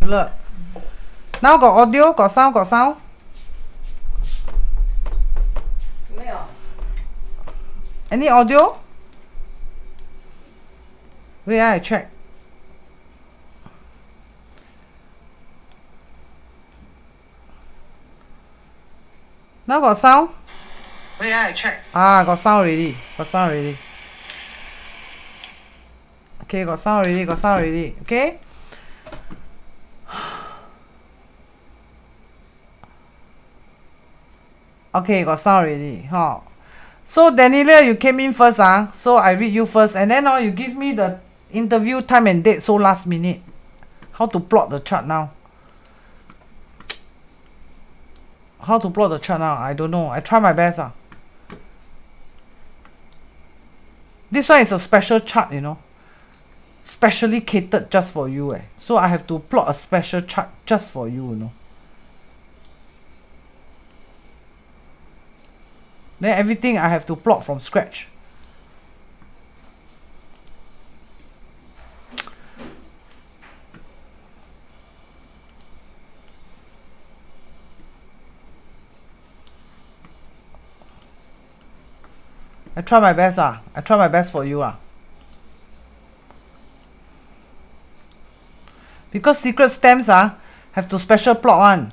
Look. Now got audio, got sound, got sound. 没有。 Any audio? Wait, I check. Now got sound? Wait, I check. Ah, got sound already. Got sound already. Okay, got sound already. Got sound already. Okay. Okay, got sound already. Huh. So Daniela, you came in first, so I read you first, and then you give me the interview time and date. So last minute, how to plot the chart now? How to plot the chart now? I don't know. I try my best. This one is a special chart, you know, specially catered just for you. So I have to plot a special chart just for you, you know. Then everything I have to plot from scratch. I try my best. I try my best for you. Because secret stamps have to special plot one.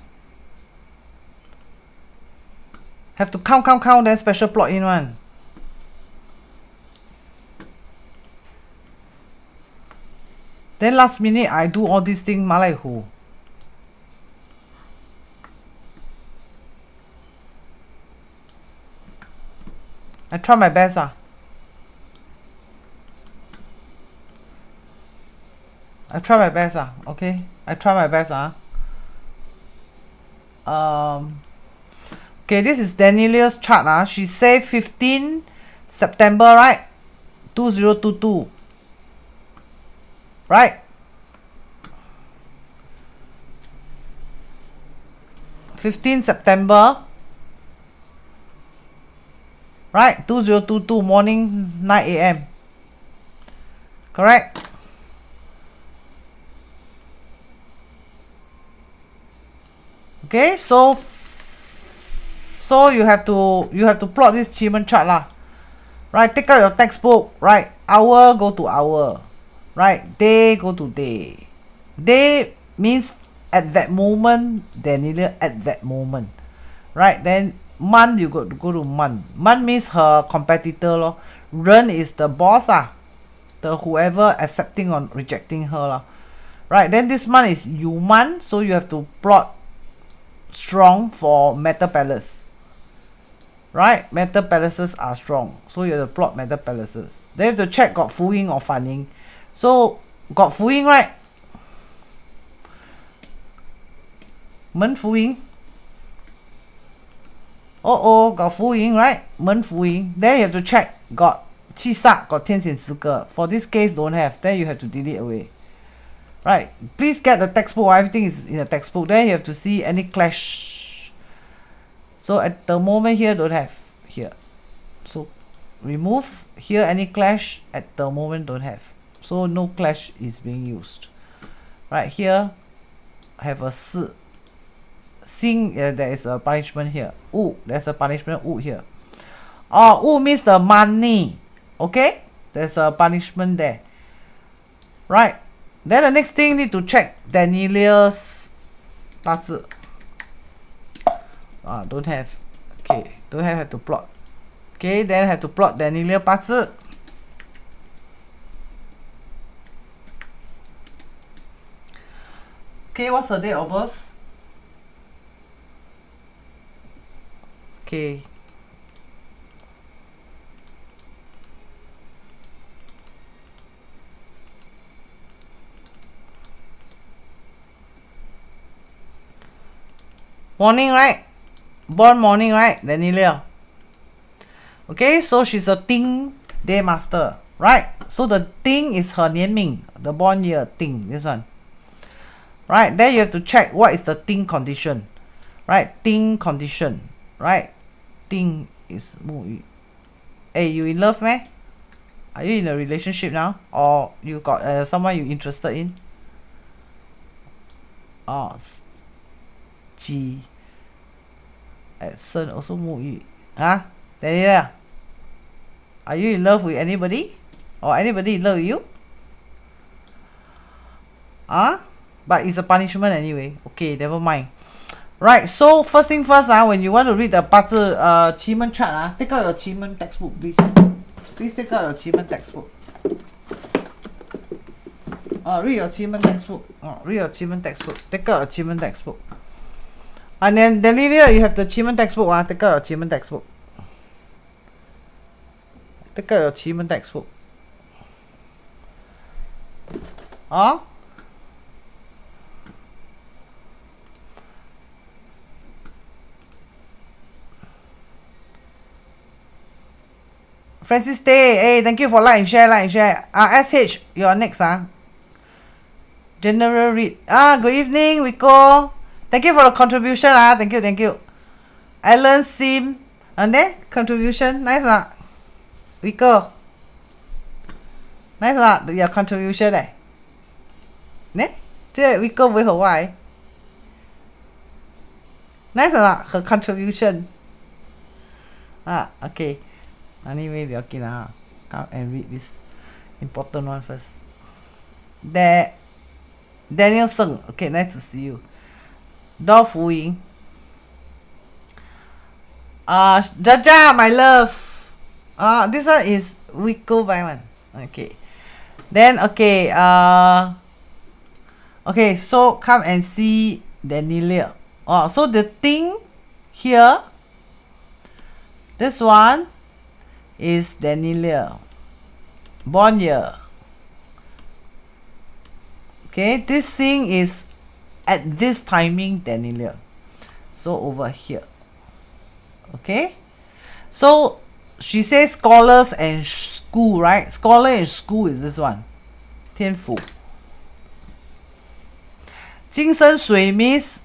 Have to count, then special plot in one. Then last minute I do all these things, malai hu. I try my best. I try my best. Okay, I try my best. Okay, this is Daniela's chart. She say 15 September, right? 2022. Right? 15 September. Right? 2022 morning 9 a.m. Correct? Okay, so you have to plot this achievement chart lah. Right, take out your textbook. Right, hour go to hour. Right, day go to day. Day means at that moment, Daniela at that moment. Right, then month you got to go to month. Month means her competitor lor. Ren is the boss the whoever accepting or rejecting her lah. Right, then this month is you month, so you have to plot strong for metal palace. Right, metal palaces are strong, so you have to plot metal palaces. Then you have to check got fu yin or fan yin. So got fu yin, right? Men fu yin. Got fu yin, right? Men fu yin. Then you have to check got qi sa, got 天显十个. For this case don't have, then you have to delete away. Right, please get the textbook. Everything is in the textbook. Then you have to see any clash. So at the moment here don't have here. So remove here any clash. At the moment don't have. So no clash is being used. Right here have a si. Sing, there is a punishment here. Wu, there's a punishment Wu here. Wu means the money. Okay, there's a punishment there. Right. Then the next thing need to check Daniela's 八字. Don't have. Okay, don't have to plot. Okay, then have to plot Daniela 八字. Okay, what's her date of birth? Okay. Morning, right? Born morning, right? Daniela. Okay, so she's a Ting day master, right? So the Ting is her 年命, the born year Ting, this one. Right, then you have to check what is the Ting condition. Right, Ting condition. Right, Ting is 木鱼. Hey, you in love, meh? Are you in a relationship now? Or you got someone you interested in? 己 at Sun also 沐浴 huh? Daniela, are you in love with anybody or anybody in love with you? But it's a punishment anyway. Okay, never mind. Right, so first thing first, when you want to read the 八字 奇门 chart, take out your 奇门 textbook, please. Please take out your 奇门 textbook. Read your 奇门 textbook. Read your 奇门 textbook. Take out your 奇门 textbook. And then Daniela, you have the 奇门 textbook. Take out your 奇门 textbook. Take out your 奇门 textbook. Francis Day, hey, thank you for like and share. SH, you're next, General read. Good evening, Rico. Thank you for the contribution, thank you. Alan Sim, and then contribution, nice, Rico. Nice, your contribution, Ne? Rico với Hawaii. Nice, her contribution. Okay. Anyway, we okay now. Come and read this important one first. Daniel Seng. Okay, nice to see you. Do Fu Ying. Jaja, my love. This one is we go by one. Okay. Then okay. Okay. So come and see Daniela. So the thing here. This one is Daniela. Born year. Okay, this thing is at this timing Daniela. So over here. Okay. So she says scholars and school, right? Scholar and school is this one. 天府. 金生水 means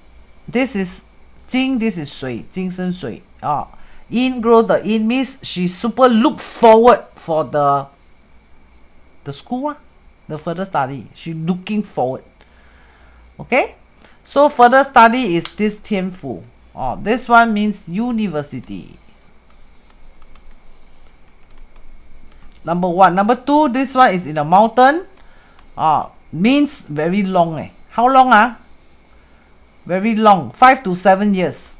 this is 金, this is 水, 金生水. In grow the in means she super look forward for the school, the further study. She looking forward. Okay, so further study is this 天府. This one means university. Number one. Number two, this one is in a mountain. Means very long. How long? Very long. 5 to 7 years.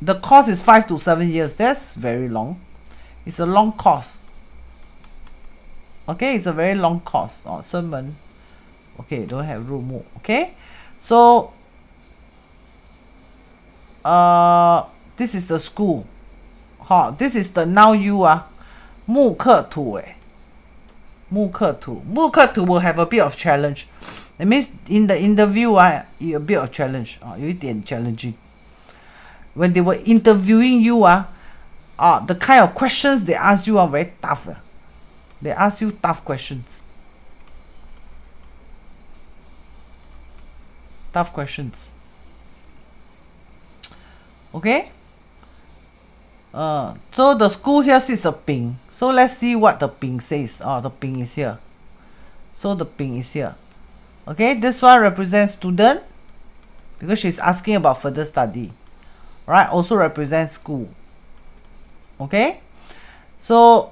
The course is 5 to 7 years. That's very long. It's a long course. Okay, it's a very long course. Sermon. Okay, don't have room. Okay, so this is the school. This is the now you 木刻图 木刻图 will have a bit of challenge. It means in the interview a bit of challenge. 有一点 challenging. When they were interviewing you, the kind of questions they ask you are very tough. They ask you tough questions. Tough questions. Okay? So the school here sits a ping. So let's see what the ping says. The ping is here. So the ping is here. Okay, this one represents student because she's asking about further study. Right, also represents school. Okay, so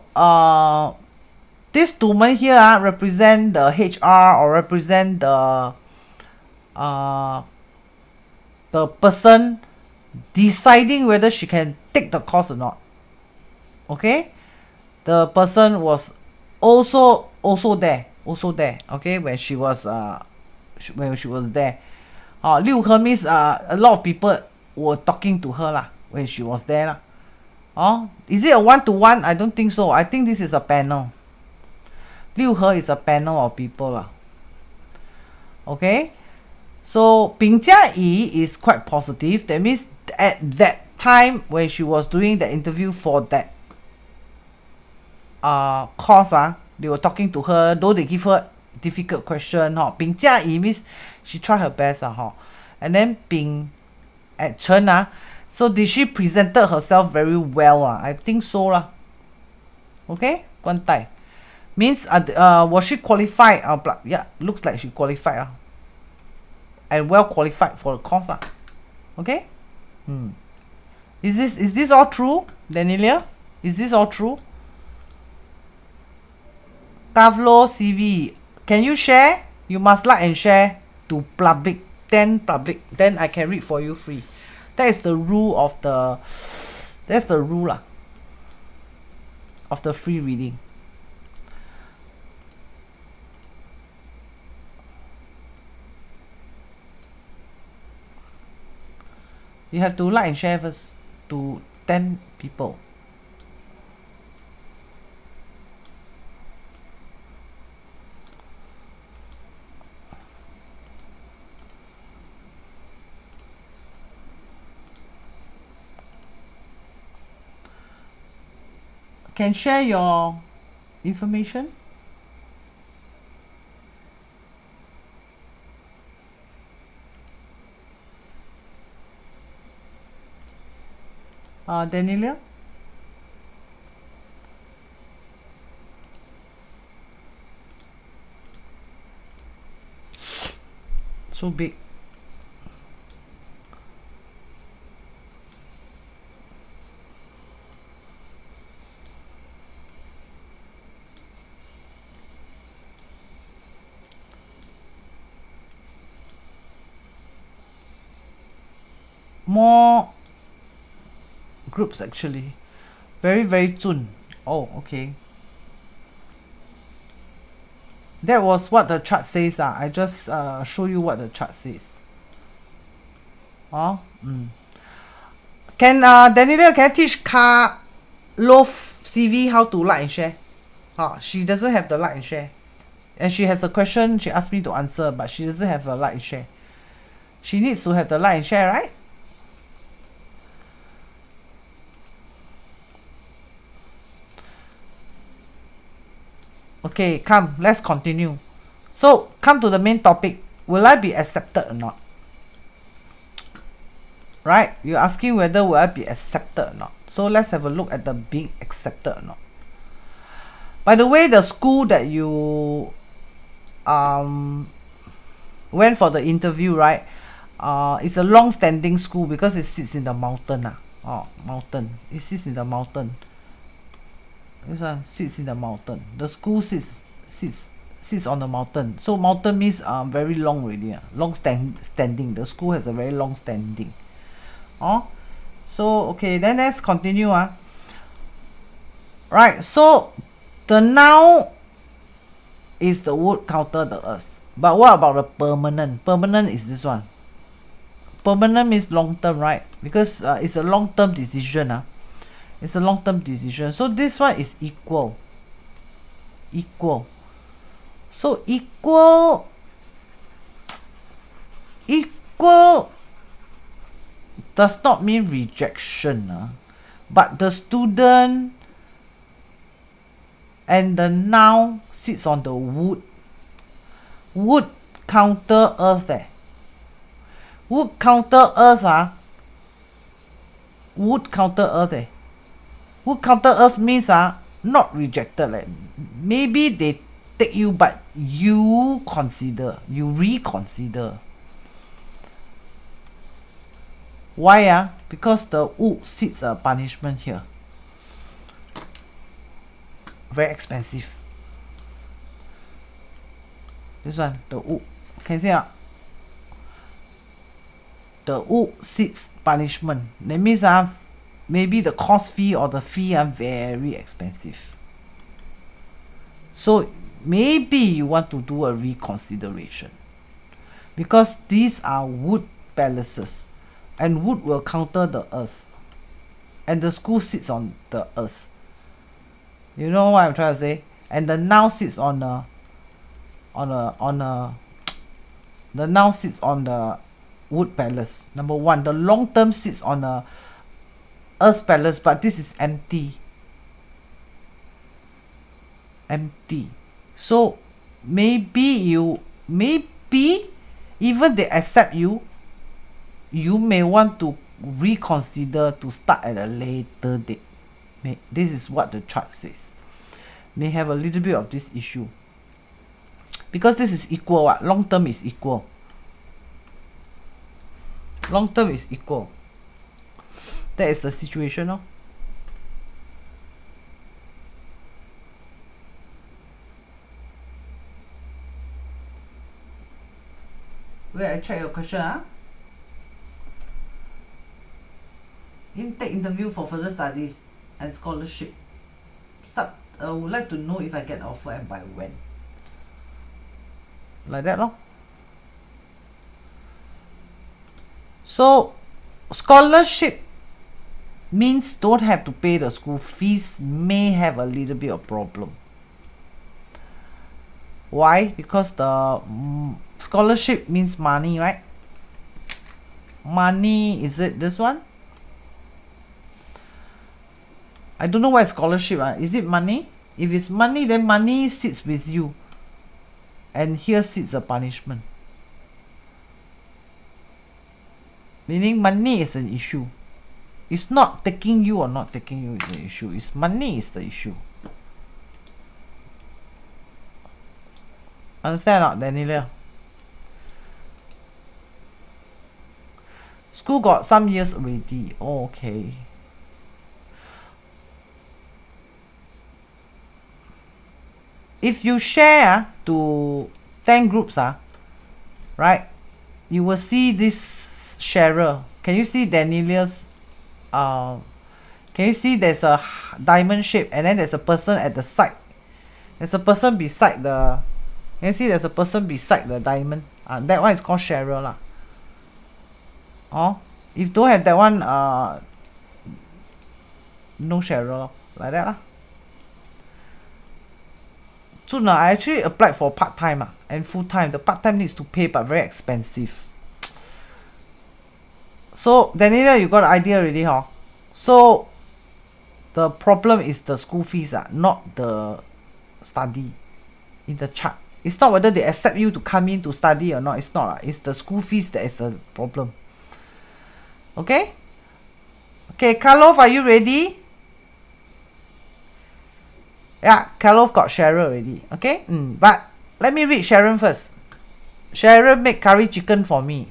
this 土门 here represent the HR or represent the person deciding whether she can take the course or not. Okay, the person was also there. Okay, when she was there. 六合 means a lot of people were talking to her when she was there is it a one-to-one? I don't think so. I think this is a panel. 六合 is a panel of people Okay, so 丙加乙 is quite positive. That means at that time when she was doing the interview for that course they were talking to her, though they give her difficult question 丙加乙 means she tried her best and then 丙 at Chen so did she presented herself very well I think so Okay, 官带 means was she qualified yeah, looks like she qualified and well qualified for the course. Okay? Is this all true, Danielia? Is this all true? Tavlo CV, can you share? You must like and share to public. Then I can read for you free. That is the rule of the, that's the rule of the free reading. You have to like and share first to 10 people. Can share your information. Danielia? So big. More groups actually. Very soon. Oh, okay. That was what the chart says. I just show you what the chart says. Can Danielia, can I teach Carlo CV how to like and share? She doesn't have the like and share. And she has a question she asked me to answer, but she doesn't have a like and share. She needs to have the like and share, right? Okay, come, let's continue. So, come to the main topic. Will I be accepted or not? Right? You're asking whether will I be accepted or not. So, let's have a look at the being accepted or not. By the way, the school that you went for the interview, right? It's a long-standing school because it sits in the mountain. Mountain. It sits in the mountain. This one sits in the mountain. The school sits on the mountain. So mountain means very long already. Long standing. The school has a very long standing. So okay, then let's continue. Right. So the noun is the wood counter the earth. But what about the permanent? Permanent is this one. Permanent means long term, right? Because it's a long term decision. It's a long-term decision. So this one is equal. Equal. So equal does not mean rejection. But the student and the noun sits on the wood. Wood counter earth. Wood counter earth. Wood counter earth. Wood counter earth means not rejected. Maybe they take you, but you reconsider. Why? Because the wood sits a punishment here. Very expensive. This one, the wood. Can you see? The wood sits punishment. That means maybe the course fee or the fee are very expensive. So maybe you want to do a reconsideration. Because these are wood palaces. And wood will counter the earth. And the school sits on the earth. You know what I'm trying to say? And the noun sits on the noun sits on the wood palace. Number one, the long term sits on a earth palace, but this is empty. So maybe even they accept you, you may want to reconsider to start at a later date. This is what the chart says. May have a little bit of this issue. Because this is equal. Long term is equal. Long term is equal. That is the situation, no? Wait, I check your question, huh? Intake interview for further studies and scholarship. Start. Would like to know if I get an offer and by when. Like that, no? So, scholarship means don't have to pay the school fees, may have a little bit of problem. Why? Because the scholarship means money, right? Money, is it this one? I don't know what is scholarship. Is it money? If it's money, then money sits with you. And here sits the punishment. Meaning money is an issue. It's not taking you or not taking you is the issue. It's money is the issue. Understand or not, Daniela? School got some years already. Oh, okay. If you share to 10 groups, right, you will see this sharer. Can you see Daniela's? Can you see there's a diamond shape and then there's a person at the side? There's a person beside the. Can you see there's a person beside the diamond? That one is called sharer lah. Oh, if don't have that one, no sharer like that lah. So now I actually applied for part-time and full-time. The part-time needs to pay but very expensive. So Daniela, you got an idea already, huh? So the problem is the school fees, not the study in the chart. It's not whether they accept you to come in to study or not. It's not. It's the school fees that is the problem. Okay? Okay, Karlov, are you ready? Yeah, Karlov got Cheryl already. Okay? But let me read Sharon first. Sharon make curry chicken for me.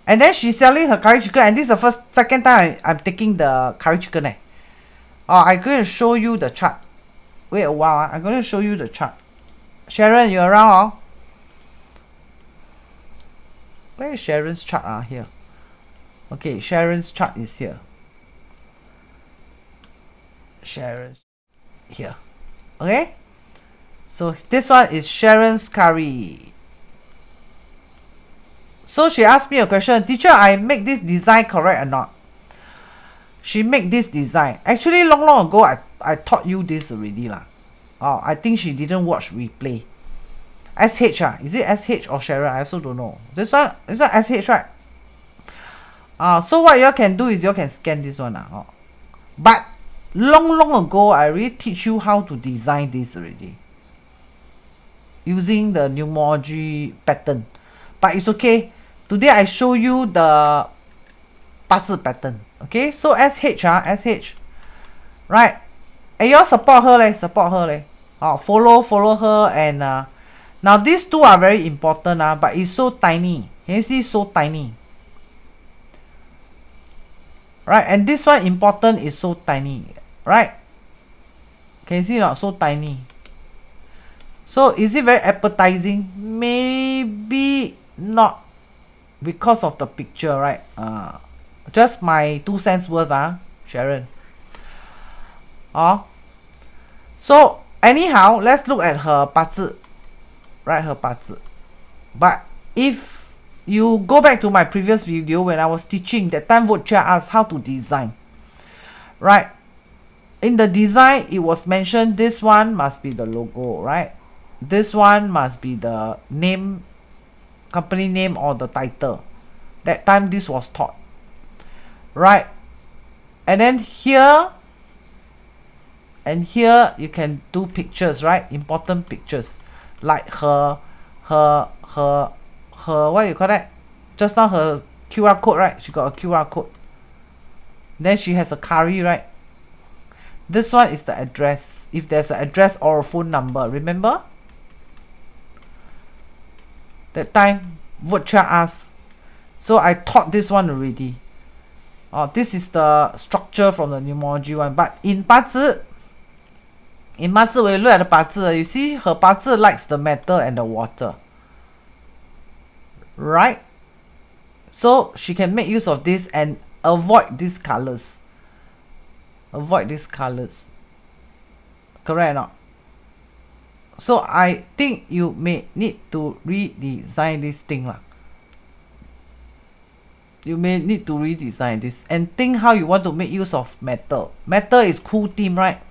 And then she's selling her curry chicken. And this is the second time I'm taking the curry chicken. I'm going to show you the chart. Wait a while. I'm going to show you the chart. Sharon, you around? Where is Sharon's chart? Here. Okay, Sharon's chart is here. Sharon's here. Okay, so this one is Sharon's curry. So she asked me a question, teacher, I make this design correct or not? She make this design. Actually, long ago, I taught you this already lah. Oh, I think she didn't watch replay. SH is it SH or Sharon? I also don't know. This one SH, right? So what you can do is you can scan this one. But long ago, I already teach you how to design this already using the numerology pattern. But it's okay. Today I show you the BAZI pattern. Okay, so SH, right? And you all support her leh, follow her and now these two are very important but it's so tiny. Can you see so tiny? Right, and this one important is so tiny, right? Can you see not so tiny? So is it very appetizing? Maybe not because of the picture, right? Just my 2 cents worth, Sharon. So anyhow, let's look at her BAZI, right? Her BAZI. But if you go back to my previous video when I was teaching, that time Vocha asked how to design, right? In the design, it was mentioned this one must be the logo, right? This one must be the name, company name or the title. That time this was taught, right? And then here and here you can do pictures, right? Important pictures like her what you call that? Just now her QR code, right? She got a QR code. Then she has a curry, right? This one is the address. If there's an address or a phone number, remember? That time Vocha asked, So I taught this one already. This is the structure from the numerology one. But in 八字, when you look at the 八字, you see her 八字 likes the metal and the water. Right? So she can make use of this and avoid these colors. Avoid these colors. Correct or not? So I think you may need to redesign this thing lah. You may need to redesign this and think how you want to make use of metal. Metal is cool theme, right?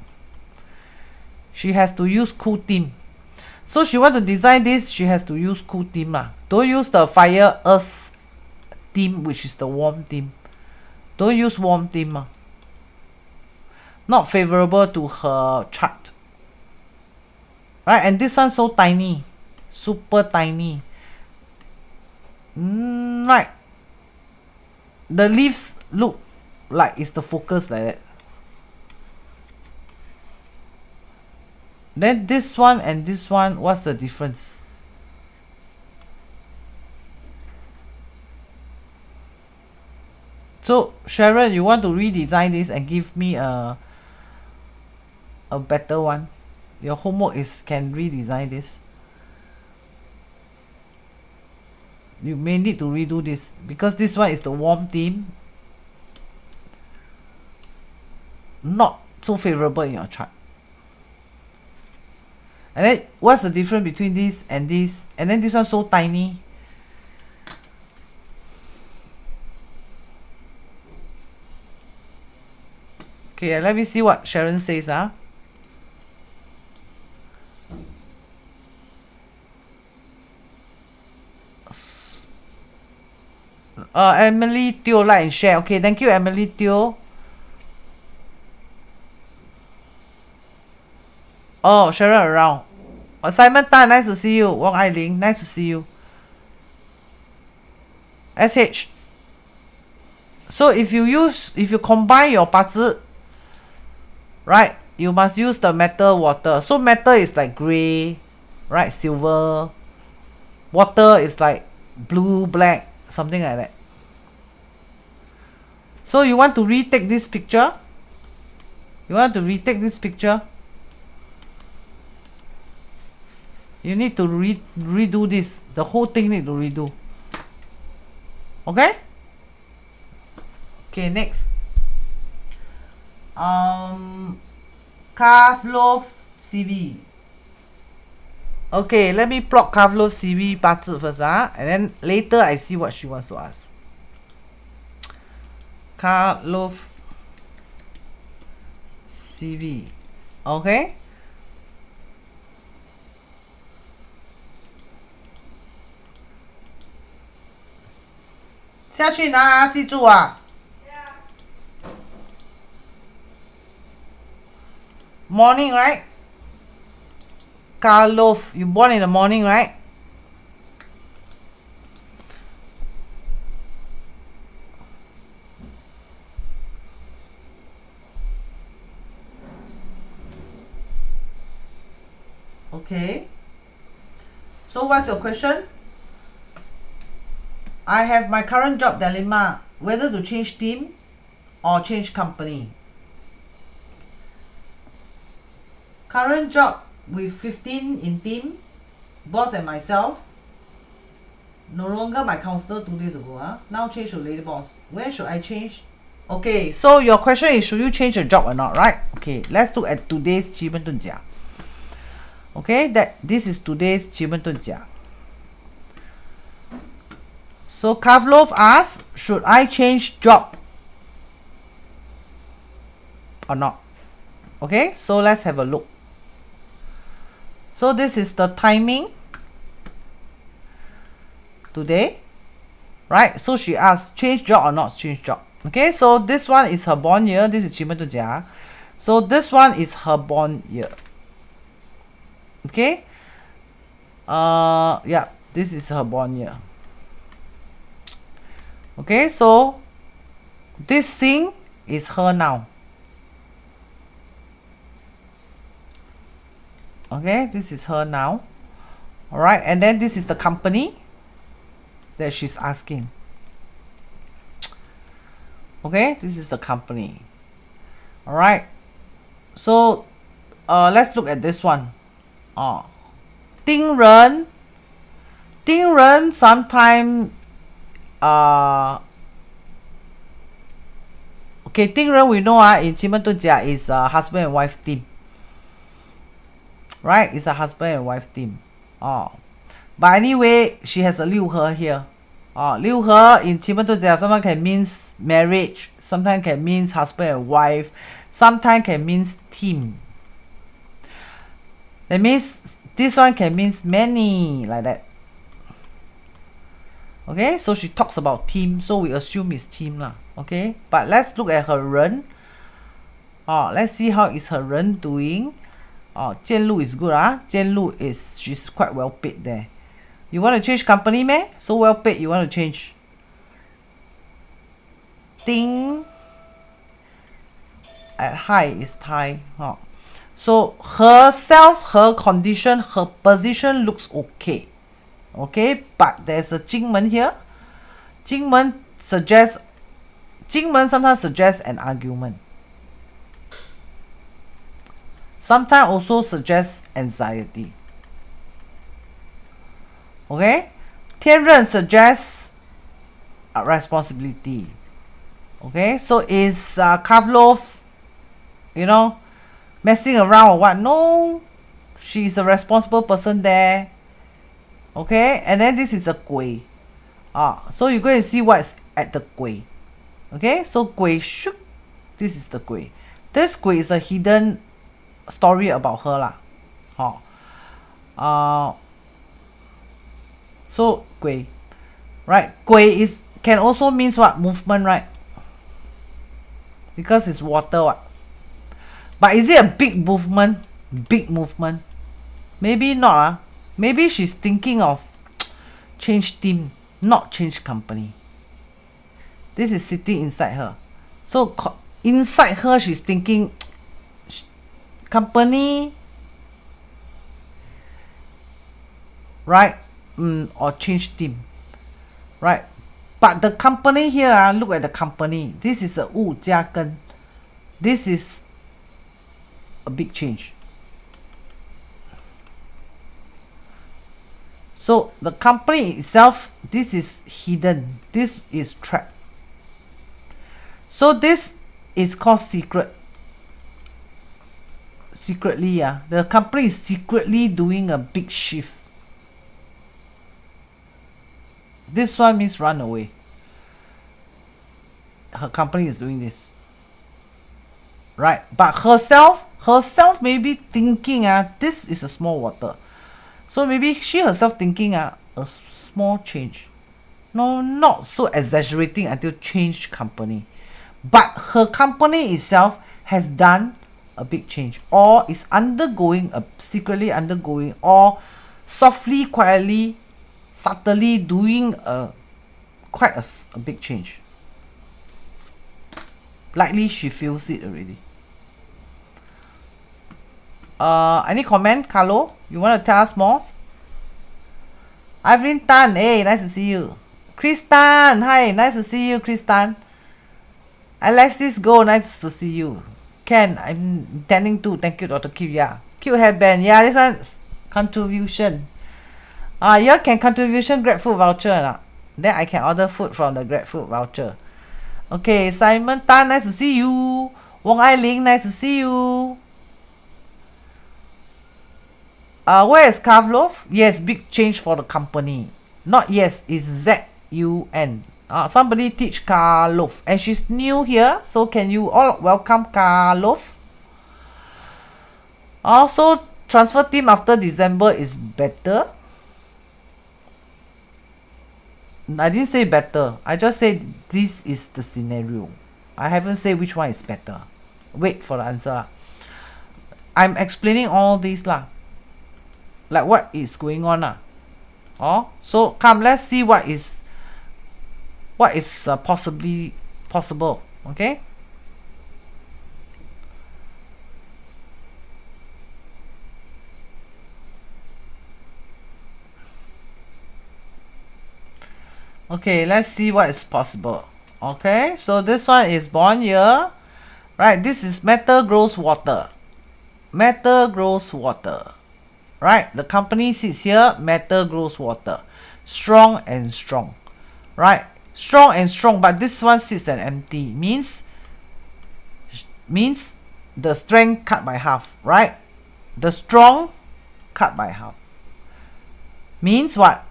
She has to use cool theme. So she want to design this, she has to use cool theme lah. Don't use the fire earth theme, which is the warm theme. Don't use warm theme. Not favorable to her chart. Right, and this one so tiny. Super tiny. Right. The leaves look like it's the focus like that. Then this one and this one, what's the difference? So Sharon, you want to redesign this and give me a better one? Your homework is can redesign this. You may need to redo this because this one is the warm theme. Not so favorable in your chart. And then what's the difference between this and this? And then this one so tiny. Okay, let me see what Sharon says. Emily Teo, like and share. Okay, thank you, Emily Teo. Oh, Sharon around. Simon Tan, nice to see you. Wong Ai Ling, nice to see you. SH. So if you combine your 八字, right, you must use the metal water. So metal is like gray, right, silver. Water is like blue, black, something like that. So you want to retake this picture? You want to retake this picture? You need to redo this. The whole thing need to redo. Okay? Okay, next. Kavlov CV. Okay, let me plot Kavlov CV 八字 first, and then later I see what she wants to ask. Kavlov CV. Okay? 下去拿啊，记住啊。Morning, right? Karlov, you born in the morning, right? Okay. So what's your question? I have my current job dilemma, whether to change team or change company. Current job with 15 in team, boss and myself. No longer my counselor 2 days ago. Now change to lady boss. Where should I change? Okay, so your question is, should you change your job or not, right? Okay, let's look at today's 奇门遁甲. Okay, this is today's 奇门遁甲. So Kavlov asks, should I change job or not? Okay, so let's have a look. So this is the timing today, right? So she asks, change job or not change job? Okay, so this one is her born year. This is 奇门遁甲. So this one is her born year. Okay, yeah, this is her born year. Okay, so this thing is her now. Okay, this is her now. All right, and then this is the company that she's asking. Okay, this is the company. All right. So, let's look at this one. 丁人 sometimes okay, 丁人 we know in 奇门遁甲 is a husband and wife team. Right? It's a husband and wife team. But anyway, she has a 六合 here. 六合 in 奇门遁甲 sometimes can means marriage, sometimes can means husband and wife, sometimes can means team. That means this one can means many, like that. Okay, so she talks about team, so we assume it's team lah. Okay, but let's look at her 人. Let's see how is her 人 doing. 见禄 is good. 见禄 is, she's quite well paid there. You want to change company, meh? So well paid, you want to change. Ding. At high is Thai. So herself, her condition, her position looks okay. Okay, but there's a 金门 here. 金门sometimes suggests an argument. Sometimes also suggests anxiety. Okay, 天任 suggests responsibility. Okay, so is Kavlov, messing around or what? No, she's a responsible person there. Okay, and then this is a 鬼. So you go and see what's at the 鬼. Okay, so 鬼 shook. This is the 鬼. This 鬼 is a hidden story about her lah. So 鬼, right? 鬼 is can also means what? Movement, right? Because it's water, what? But is it a big movement? Big movement? Maybe not. Maybe she's thinking of change team, not change company. This is sitting inside her. So inside her, she's thinking company, right? Or change team, right? But the company here, look at the company. This is a 物加根. This is a big change. So the company itself, this is hidden. This is trapped. So this is called secret. Secretly, the company is secretly doing a big shift. This one means run away. Her company is doing this. Right? But herself maybe thinking, this is a small water. So maybe she herself thinking a small change. No, not so exaggerating until change company. But her company itself has done a big change, or is undergoing, secretly undergoing, or softly, quietly, subtly doing quite a big change. Likely she feels it already. Any comment, Carlo? You want to tell us more? Irene Tan, hey, nice to see you. Chris Tan, hi, nice to see you, Chris Tan. Alexis Go, nice to see you. Ken, I'm intending to. Thank you, Dr. Kim. Yeah, cute hairband. Yeah, this one's contribution. You can contribution GrabFood voucher. Then I can order food from the GrabFood voucher. Okay, Simon Tan, nice to see you. Wong Ai Ling, nice to see you. Where is Kavlov? Yes, big change for the company. Not yes, it's Z-U-N. Somebody teach Karlov. And she's new here, so can you all welcome Karlov? Also, transfer team after December is better. I didn't say better. I just said this is the scenario. I haven't said which one is better. Wait for the answer. I'm explaining all this lah. Like what is going on lah. So come, let's see what is possibly possible. Okay. Okay, let's see what is possible. Okay, so this one is born year. Right, this is matter grows water. Matter grows water. Right, the company sits here, matter grows water. Strong and strong. Right, strong and strong, but this one sits an empty. Means the strength cut by half. Right, the strong cut by half. Means what?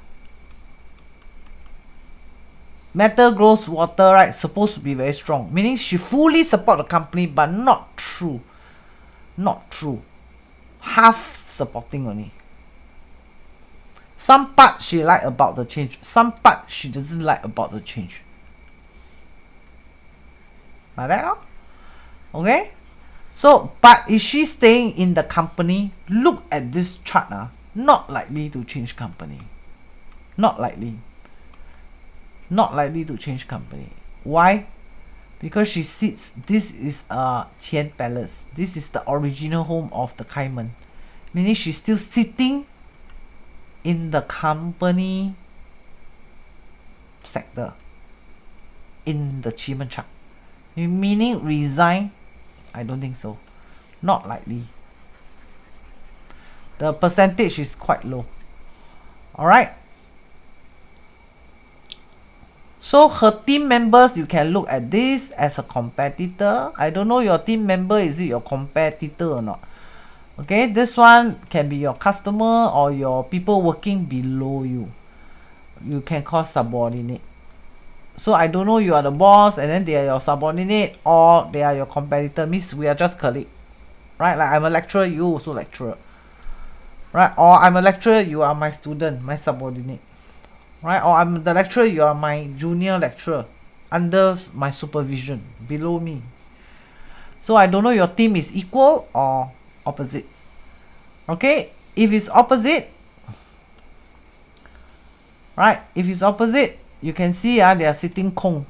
Matter grows water, right? Supposed to be very strong. Meaning she fully support the company, but not true. Not true. Half supporting only. Some part she like about the change. Some part she doesn't like about the change. Like that, no? Okay? So, but is she staying in the company? Look at this chart. Not likely to change company. Not likely. Not likely to change company. Why? Because she sits, this is Qian Palace. This is the original home of the Kaiman. Meaning she's still sitting in the company sector in the Qimen chart. Meaning resign? I don't think so. Not likely. The percentage is quite low. Alright. So her team members, you can look at this as a competitor. I don't know your team member, is it your competitor or not? Okay, this one can be your customer or your people working below you. You can call subordinate. So I don't know, you are the boss and then they are your subordinate or they are your competitor. Means we are just colleague. Right, like I'm a lecturer, you also lecturer. Right, or I'm a lecturer, you are my student, my subordinate. Right, or I'm the lecturer, you are my junior lecturer under my supervision, below me. So I don't know your team is equal or opposite. Okay, if it's opposite, right, if it's opposite, you can see they are sitting Kong.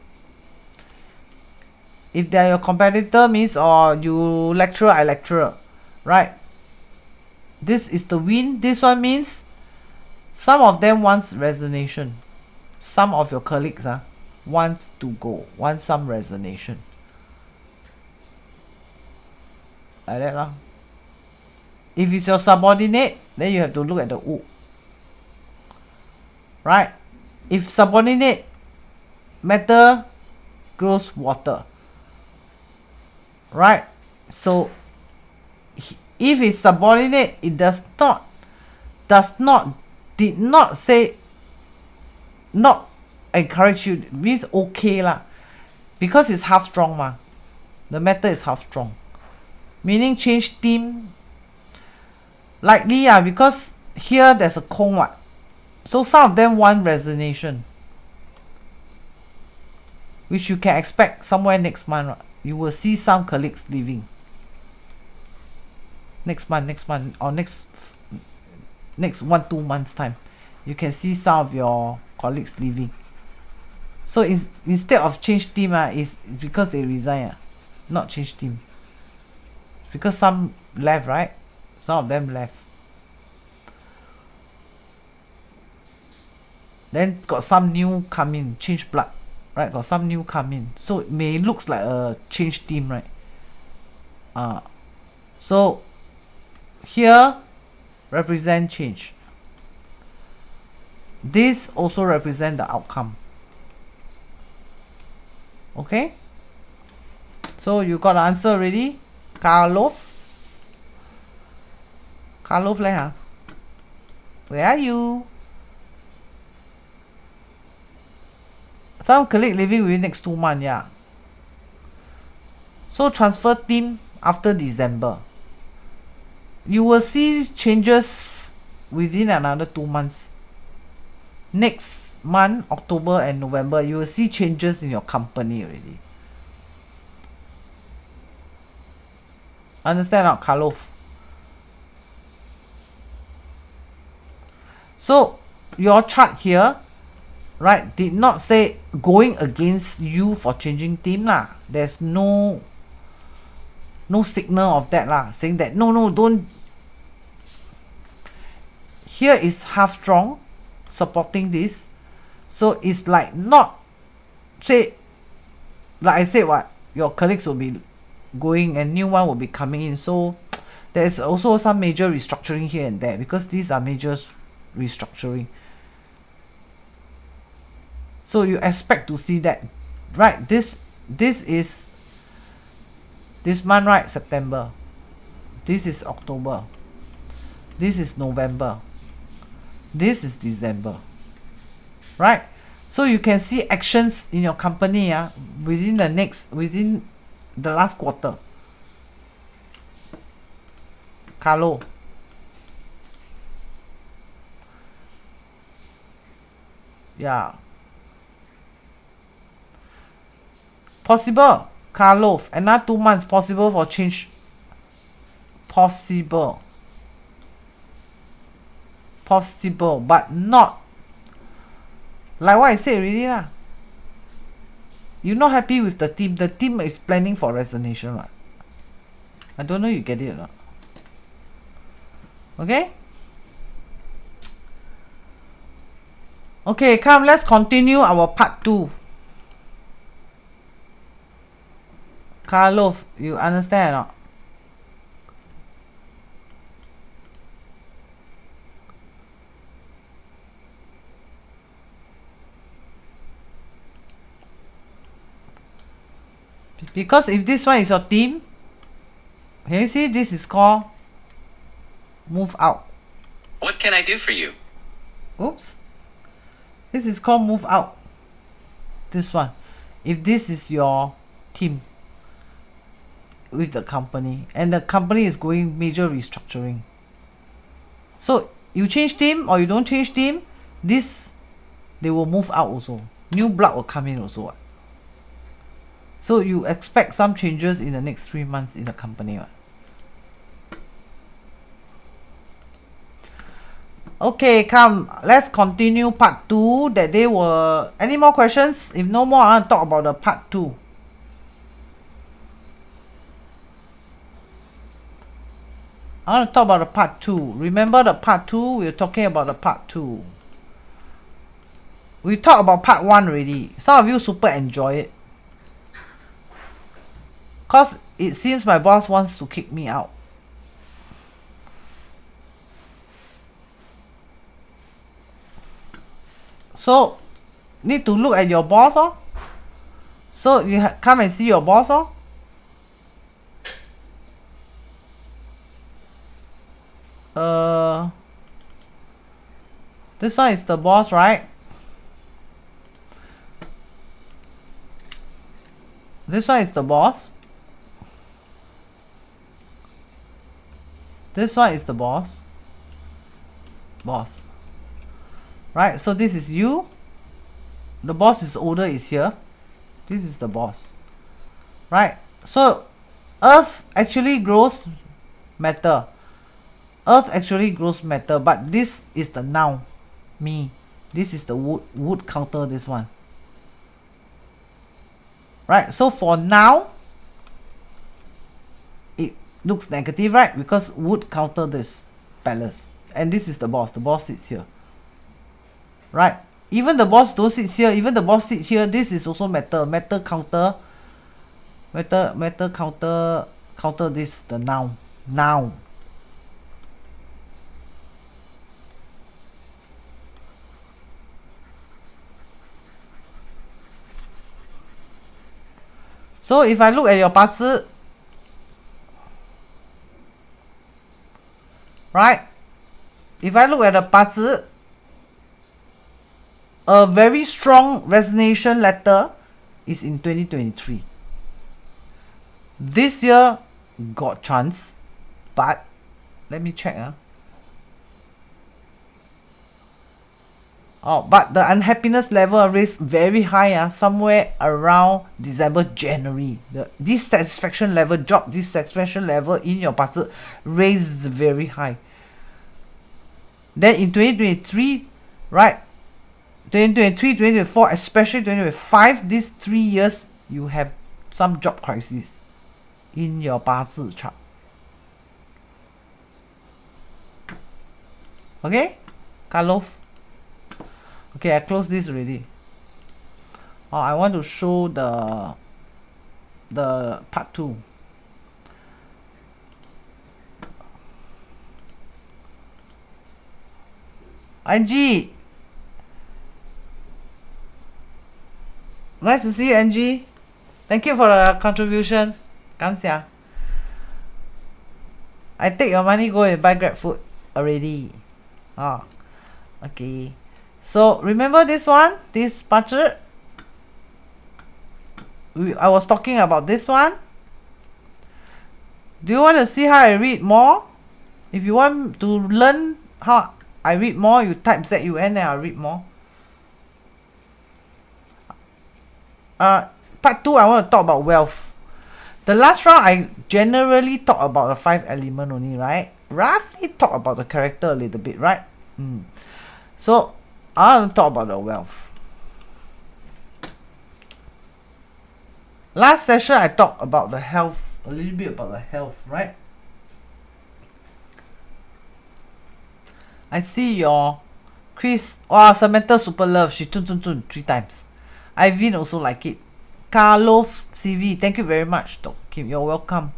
If they are your competitor, means or you lecturer, I lecturer, right? This is the win. This one means some of them wants resignation. Some of your colleagues wants to go, want some resignation. Like that lah. If it's your subordinate, then you have to look at the Wu. Right? If subordinate, matter grows water. Right? So if it's subordinate, it did not say not encourage you. It means okay lah. Because it's half strong ma. The matter is half strong. Meaning change team. Likely because here there's a Kong what. So some of them want resignation. Which you can expect somewhere next month. Right? You will see some colleagues leaving. Next month or next 1-2 months time. You can see some of your colleagues leaving. So instead of change team, it's because they resign. Not change team. Because some left, right? Some of them left. Then got some new come in, change blood. Right? Got some new come in. So it may looks like a change team, right? So here represent change. This also represent the outcome. Okay? So you got the answer already? Karlov leh, where are you? Some colleague leaving within next 2 months, yeah. So transfer team after December. You will see changes within another 2 months. Next month, October and November, you will see changes in your company already. Understand not, Karlov? So your chart here, right, did not say going against you for changing team lah. There's no signal of that lah, saying that no, don't. Here is half strong supporting this, so it's like not say like I said, what your colleagues will be going and new one will be coming in. So there's also some major restructuring here and there, because these are major restructuring. So you expect to see that, right? This is this month, right? September. This is October. This is November. This is December. Right? So you can see actions in your company within the last quarter. Carlo. Yeah. Possible. Carlo. Another 2 months possible for change. Possible. Possible. But not. Like what I said already lah. You're not happy with the team. The team is planning for resignation, right? I don't know you get it or not. Okay? Okay, come, let's continue our part 2. Carlo, you understand or not? Because if this one is your team, can you see this is called move out. What can I do for you? Oops. This is called move out. This one. If this is your team with the company and the company is going major restructuring. So you change team or you don't change team, this they will move out also. New blood will come in also. So you expect some changes in the next 3 months in the company. Okay, come, let's continue part 2. That they were any more questions? If no more, I want to talk about the part 2. I want to talk about the part 2. Remember the part 2? We're talking about the part 2. We talked about part 1 already. Some of you super enjoy it. Cause it seems my boss wants to kick me out. So need to look at your boss, oh. So you come and see your boss, oh. This one is the boss, right? This one is the boss. This one is the boss. Boss. Right, so this is you. The boss is older, is here. This is the boss. Right, so earth actually grows matter. Earth actually grows matter, but this is the now. Me. This is the wood. Wood counter this one. Right, so for now, it looks negative, right? Because wood counter this palace. And this is the boss. The boss sits here. Right? Even the boss don't sit here. Even the boss sits here. This is also matter. Matter counter. Matter counter. Counter this, the now. Now. So if I look at your 八字, right? If I look at the 八字, a very strong resignation letter is in 2023. This year got chance, but let me check. Oh, but the unhappiness level raised very high, somewhere around December, January. The dissatisfaction level, job dissatisfaction level in your 八字 raised very high. Then in 2023, right? 2023, 2024, especially 2025, these 3 years, you have some job crisis in your 八字 chart. Okay? Carlos. Okay, I close this already. Oh, I want to show the the part 2. Angie, nice to see you, Angie. Thank you for the contribution. Cảm ơn. I take your money, go and buy Grab food already. Oh, okay. So remember this one, this picture. I was talking about this one. Do you want to see how I read more? If you want to learn how I read more, you type ZUN and I'll read more. Part 2, I want to talk about wealth. The last round, I generally talk about the 5 element only, right? Roughly talk about the character a little bit, right? So, I want to talk about the wealth. Last session, I talked about the health, a little bit about the health, right? I see your Chris. Wow, Samantha super love. She chun 3 times. Ivan also like it. Carlos CV, thank you very much, Dr. Kim. You're welcome.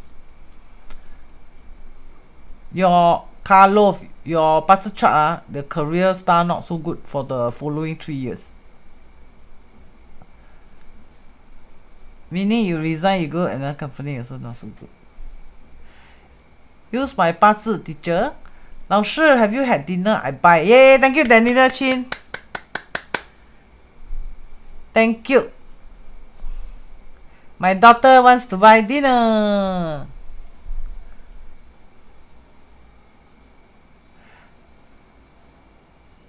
Your Carlos, your party chart, the career star not so good for the following 3 years. Meaning you resign, you go another company also not so good. Use my 八字 teacher. 老师 have you had dinner? I buy. Yay, thank you, Daniela Chin. Thank you. My daughter wants to buy dinner.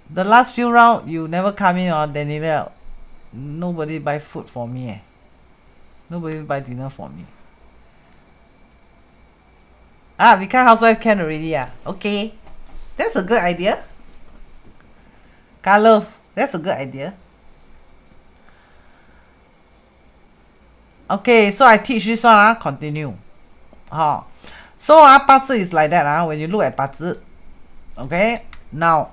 The last few round you never come in on Daniela. Nobody buy food for me. Nobody buy dinner for me. Become housewife can already. Okay. That's a good idea. Carlos, that's a good idea. Okay, so I teach this one. Continue. So 八字 is like that. When you look at 八字. Okay. Now,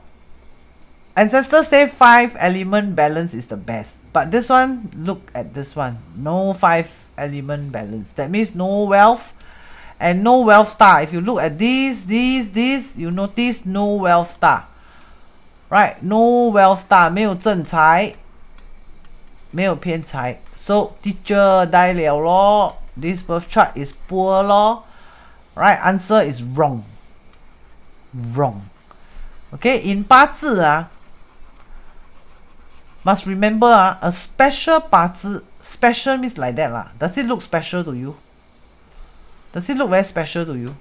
ancestors say 5 element balance is the best. But this one, look at this one. No 5 element balance. That means no wealth. And no wealth star. If you look at this, you notice no wealth star. Right? No wealth star. 没有正财，没有偏财。So teacher die 了咯。This birth chart is poor 咯。Right? Answer is wrong. Wrong. Okay? In 八字must remember a special 八字. Special means like that lah. Does it look special to you? Does it look very special to you?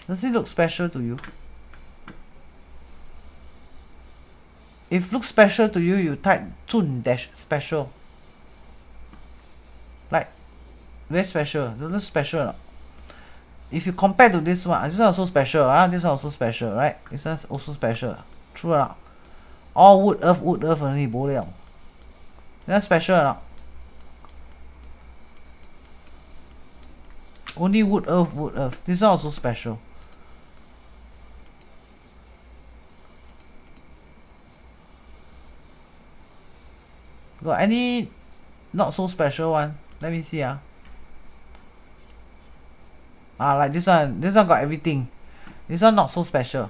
Does it look special to you? If looks special to you, you type 准 dash special. Like, very special. It looks special or not? If you compare to this one also special. This one also special, right? This one's also special. True or not? All wood, earth only, 不了. That's special or not? Only wood, earth. This one also special. Got any not so special one? Let me see. Like this one. This one got everything. This one not so special.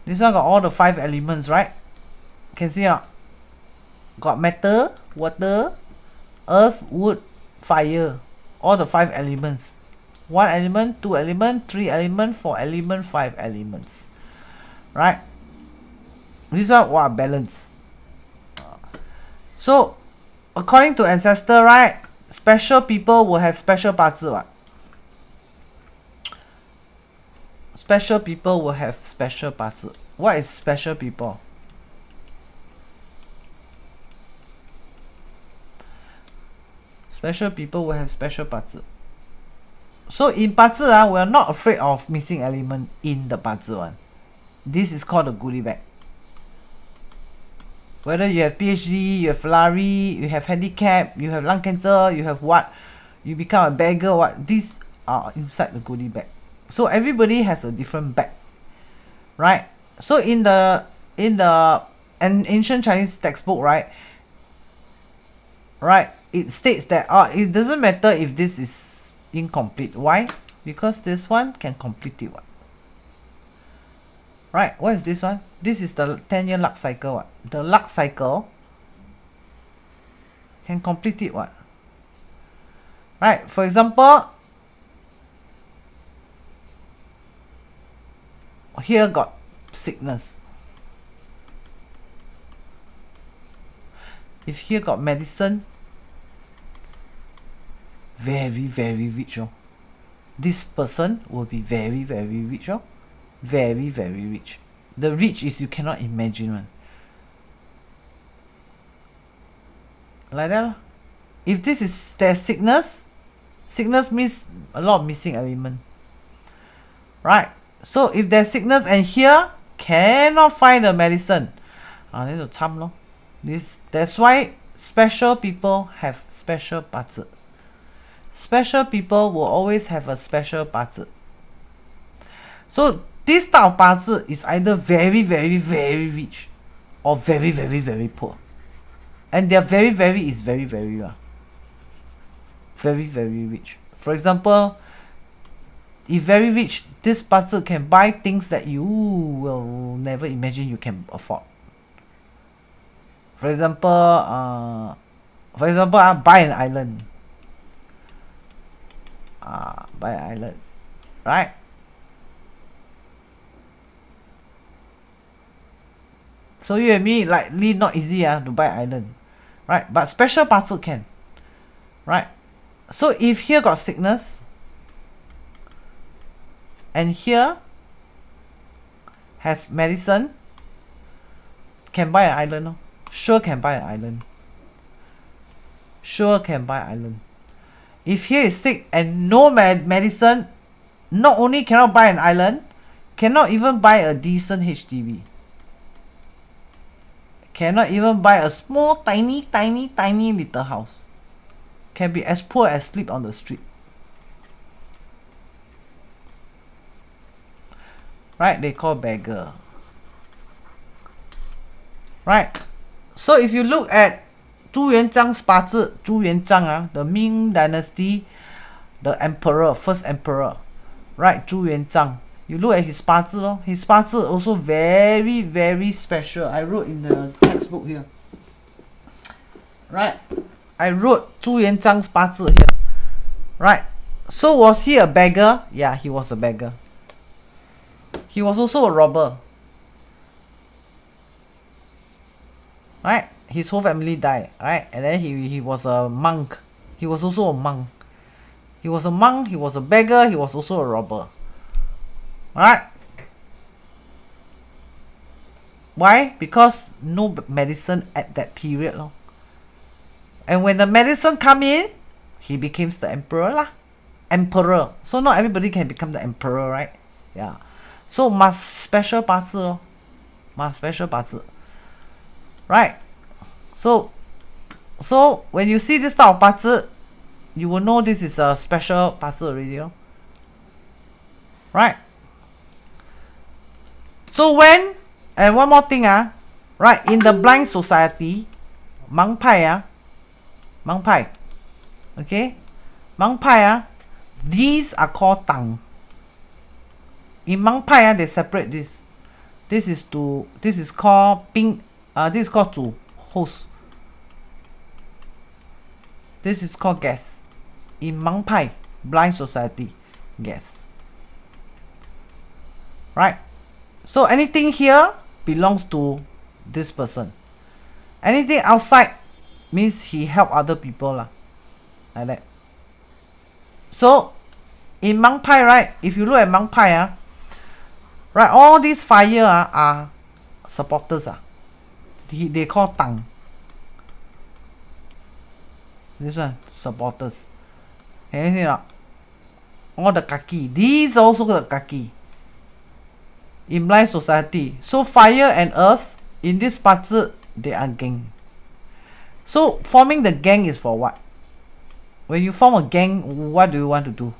This one got all the 5 elements, right? Can see got metal, water, earth, wood, fire. All the 5 elements. 1 element, 2 element, 3 element, 4 element, 5 elements. Right? This one, wow, balance. So, according to ancestor, right? Special people will have special 八字. Special people will have special 八字. What is special people? Special people will have special 八字. So in 八字, we are not afraid of missing element in the 八字one. This is called a goodie bag. Whether you have PhD, you have Ferrari, you have handicap, you have lung cancer, you have what, you become a beggar, what, these are inside the goodie bag. So everybody has a different bag, right? So in an ancient Chinese textbook, right, it states that it doesn't matter if this is incomplete. Why? Because this one can complete it. What? Right, what is this one? This is the 10-year luck cycle. What? The luck cycle can complete it. What? Right, for example, here got sickness. If here got medicine, very, very rich. Oh. This person will be very, very rich. Oh. Very, very rich. The rich is you cannot imagine one. Like that. If this is there's sickness, sickness means a lot of missing element. Right. So if there's sickness and here cannot find the medicine, need to cham lor. That's why special people have special bazi. Special people will always have a special bazi. So this type of bazi is either very, very, very rich or very, very, very poor. And their very, very is very, very very, very rich. For example, if very rich, this bazi can buy things that you will never imagine you can afford. For example, buy an island. Buy an island, right? So you and me, likely not easy to buy an island, right? But special bazi can, right? So if here got sickness, and here has medicine, can buy an island. No? Sure can buy an island. Sure can buy an island. If here is sick and no medicine, not only cannot buy an island, cannot even buy a decent HDB. Cannot even buy a small, tiny, tiny, tiny little house. Can be as poor as sleep on the street. Right? They call beggar. Right? So if you look at Zhu Yuanzhang's bazi, Zhu Yuanzhang, the Ming Dynasty, the emperor, first emperor, right? Zhu Yuanzhang. You look at his bazi, his bazi also very, very special. I wrote in the textbook here. Right? I wrote Zhu Yuanzhang's bazi here. Right? So was he a beggar? Yeah, he was a beggar. He was also a robber. Right? His whole family died, right? And then he was a monk. He was also a monk. He was a monk, he was a beggar, he was also a robber. Alright? Why? Because no medicine at that period. Lor. And when the medicine come in, he becomes the emperor lah. Emperor. So not everybody can become the emperor, right? Yeah. So must special bazi lor. Must special bazi. Right? So when you see this type of bazi, you will know this is a special bazi already. Right? So when, and one more thing, right, in the blind society, Mang Pai, okay, Mang Pai, these are called Tang. In Mang Pai, they separate this. This is called Ping, this is called Zu, host. This is called guest. In Mang Pai, blind society, guest. Right? So anything here belongs to this person. Anything outside means he help other people lah. Like that. So in Mang Pai, right? If you look at Mang Pai, right, all these fire are supporters. They call Tang. This one, supporters. Can you see that? All the kaki. These are also the kaki. In blind society. So fire and earth, in this bazi, they are gang. So forming the gang is for what? When you form a gang, what do you want to do?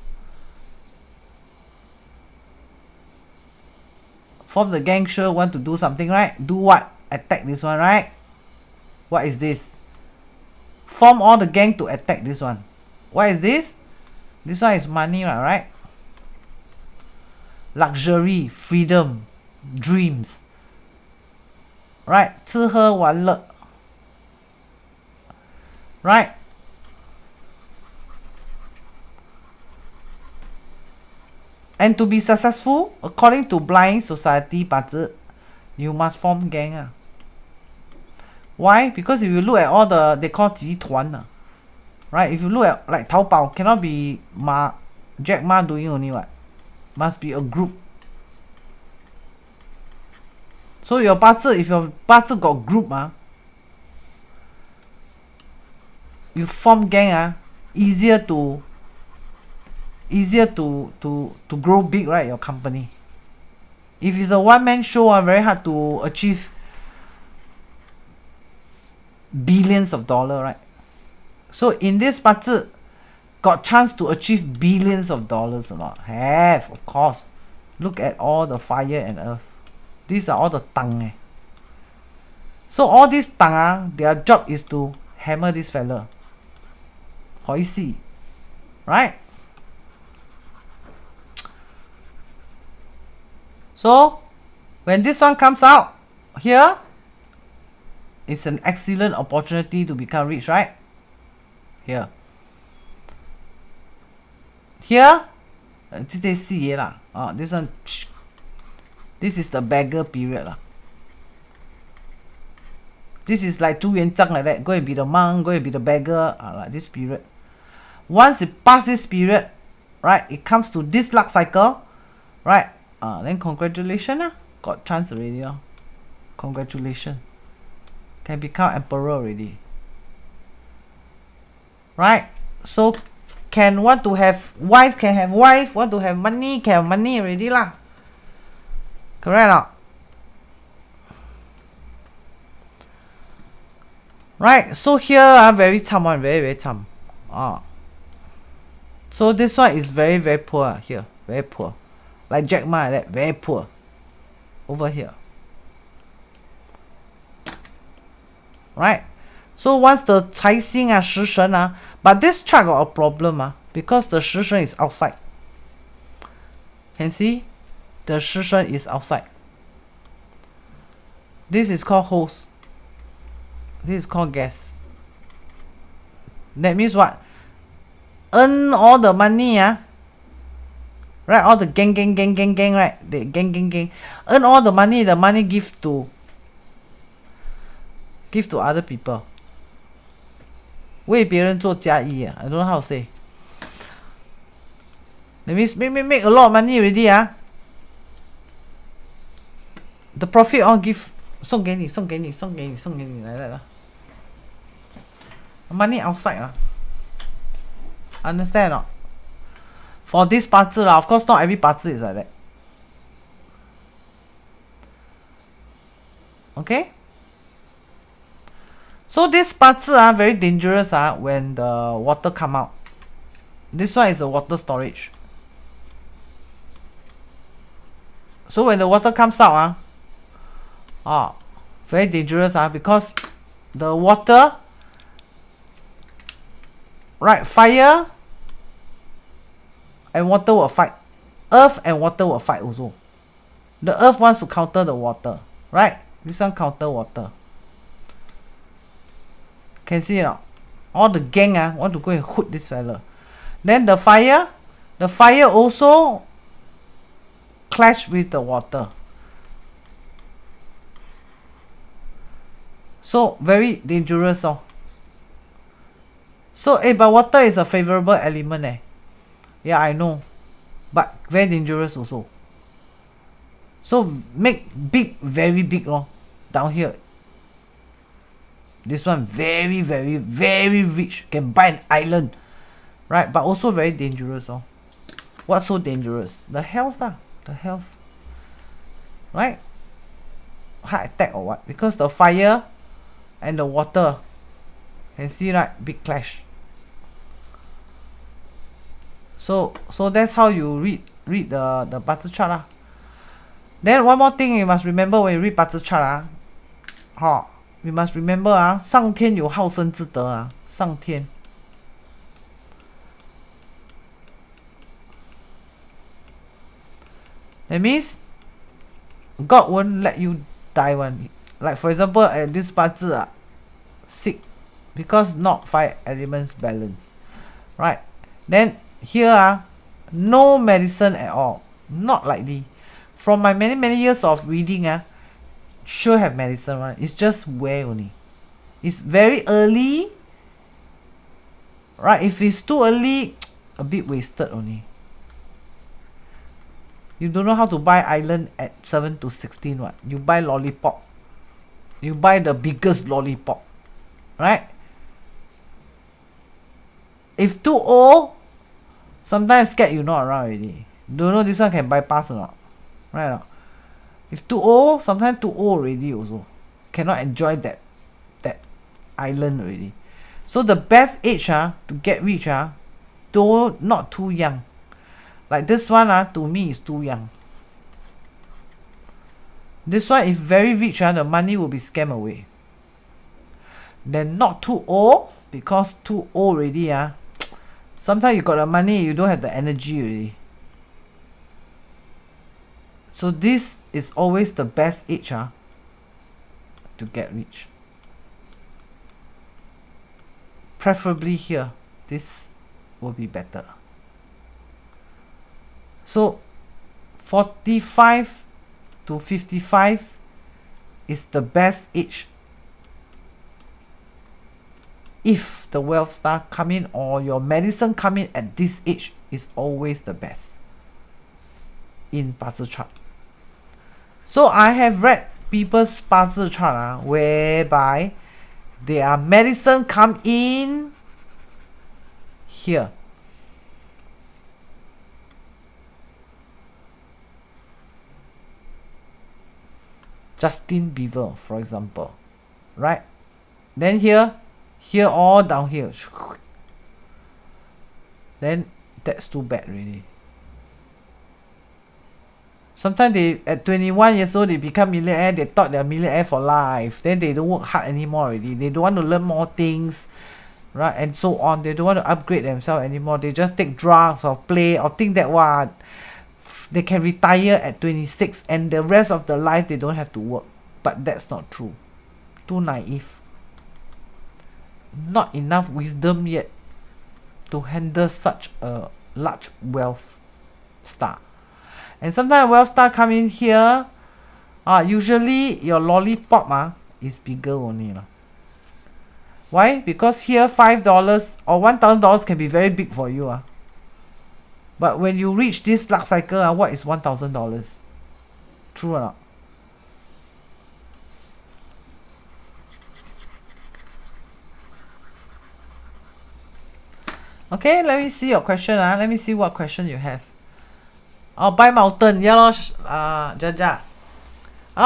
Form the gang, sure want to do something, right? Do what? Attack this one, right? What is this? form all the gang to attack this one. What is this? This one is money, right? Luxury, freedom, dreams. Right? 吃喝玩乐. Right? And to be successful, according to blind society 八字, you must form gang. Why? Because if you look at all the, they call 集团. Right? If you look at like Taobao, cannot be Jack Ma doing only what? Must be a group. So your 八字, if your 八字 got group, you form gang, easier to grow big, right? Your company. If it's a one-man show, very hard to achieve billions of dollars, right? So in this 八字, got chance to achieve billions of dollars or not? Have, of course. Look at all the fire and earth. These are all the tang. So all these tang, their job is to hammer this fella. How you see? Right? So when this one comes out, here, it's an excellent opportunity to become rich, right? Here. Here, this one, this is the beggar period. This is like 朱元璋 like that. Go and be the monk, go and be the beggar, like this period. Once it pass this period, right, it comes to this luck cycle, right? Then congratulations, got chance already. Congratulations. Can become emperor already. Right? So can want to have wife, can have wife, want to have money, can have money already lah. Correct or not? Right, so here very cham one, very cham. So this one is very poor here, very poor. Like Jack Ma like that, very poor. Over here. Right? So once the 财星食神but this chart got a problem because the 食神 is outside. Can see? The 食神 is outside. This is called host. This is called guest. That means what? Earn all the money, right? All the gang, right? The gang. Earn all the money give to other people. 为别人做嫁衣 I don't know how to say. That means make a lot of money already, The profit all give 送给你 like that. Money outside Understand or not? For this 八字 of course not every 八字 is like that. Okay? So this 八字very dangerous when the water come out. This one is a water storage. So when the water comes out very dangerous because the water, right, fire and water will fight. Earth and water will fight also. The earth wants to counter the water, right? This one counter water. Can see it? All the gang want to go and hoot this fella. Then the fire also clash with the water. So very dangerous. So but water is a favorable element. Yeah, I know. But very dangerous also. So make big, very big down here. This one very rich. Can buy an island. Right? But also very dangerous. What's so dangerous? The health. The health. Right? Heart attack or what? Because the fire and the water. Can see, right? Big clash. So that's how you read the 八字 chart. Then one more thing you must remember when you read 八字 chart. we must remember 啊，上天有好生之德啊，上天。That means God won't let you die one. Like for example, at this 八字sick because not 5 elements balance, right? Then here no medicine at all, not likely. From my many years of reading sure have medicine one. It's just where only. It's very early, right? If it's too early, a bit wasted only. You don't know how to buy island at 7 to 16 what? You buy lollipop. You buy the biggest lollipop, right? If too old, sometimes scared you not around already. Don't know this one can bypass or not, right or not? If too old, sometimes too old already also. Cannot enjoy that island already. So the best age to get rich though not too young. Like this one to me is too young. This one if very rich the money will be scammed away. Then not too old, because too old already sometimes you got the money, you don't have the energy already. So this is always the best age to get rich. Preferably here. This will be better. So 45 to 55 is the best age if the wealth star come in or your medicine come in at this age. Is always the best in 八字 chart. So I have read people's 八字 chart whereby their medicine come in here. Justin Bieber, for example, right? Then here all down here. Then that's too bad really. Sometimes they at 21 years old they become millionaire. They thought they're millionaire for life. Then they don't work hard anymore already. They don't want to learn more things, right? And so on. They don't want to upgrade themselves anymore. They just take drugs or play or think that what they can retire at 26 and the rest of their life they don't have to work. But that's not true. Too naive. Not enough wisdom yet to handle such a large wealth star. And sometimes wealth star come in here. Usually your lollipop is bigger only. Why? Because here $5 or $1,000 can be very big for you. But when you reach this luck cycle, what is $1,000? True or not? Okay, let me see your question. Let me see what question you have. Buy mountain. Yeah, Jaja.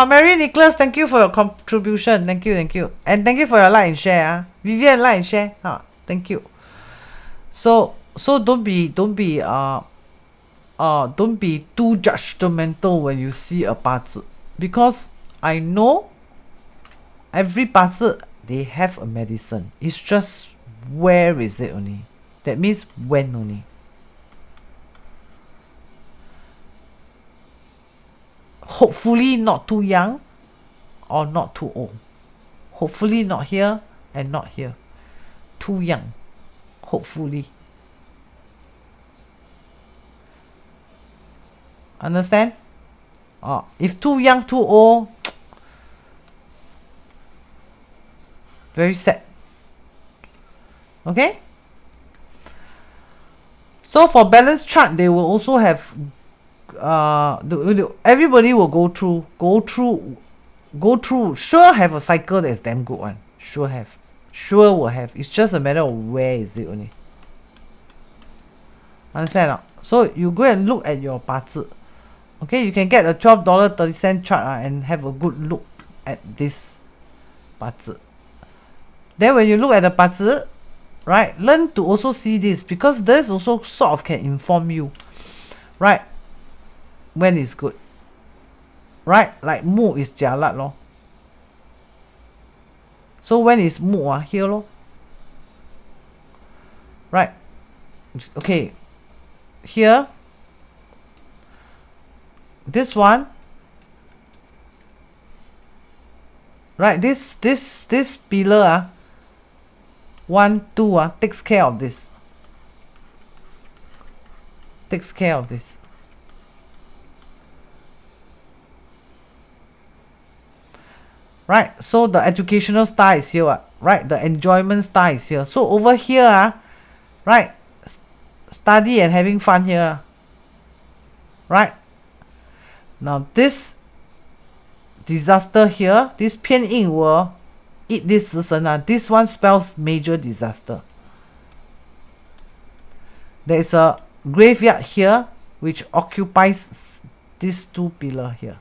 Mary Nicholas, thank you for your contribution. Thank you. And thank you for your like and share. Vivian, like and share. Thank you. So don't be too judgmental when you see a 八字, because I know every 八字 they have a medicine. It's just where is it only. That means when only. Hopefully not too young or not too old. Hopefully not here and not here. Too young. Hopefully. Understand? If too young, too old, very sad. Okay? So for balance chart, they will also have everybody will go through, sure have a cycle that's damn good one. Sure will have. It's just a matter of where is it only. Understand or not? So you go and look at your 八字. Okay, you can get a $12.30 chart and have a good look at this 八字. Then when you look at the 八字, right, learn to also see this, because this also sort of can inform you, right, when it's good, right? Like Mu is jialat lor. So when is mu here lo. Right. Okay. Here. This one. Right. This pillar 1, 2 takes care of this. Takes care of this. Right, so the educational star is here, right? The enjoyment star is here. So over here, right? Study and having fun here, right? Now this disaster here, this 偏印 will eat this 食神 This one spells major disaster. There is a graveyard here which occupies these 2 pillars here.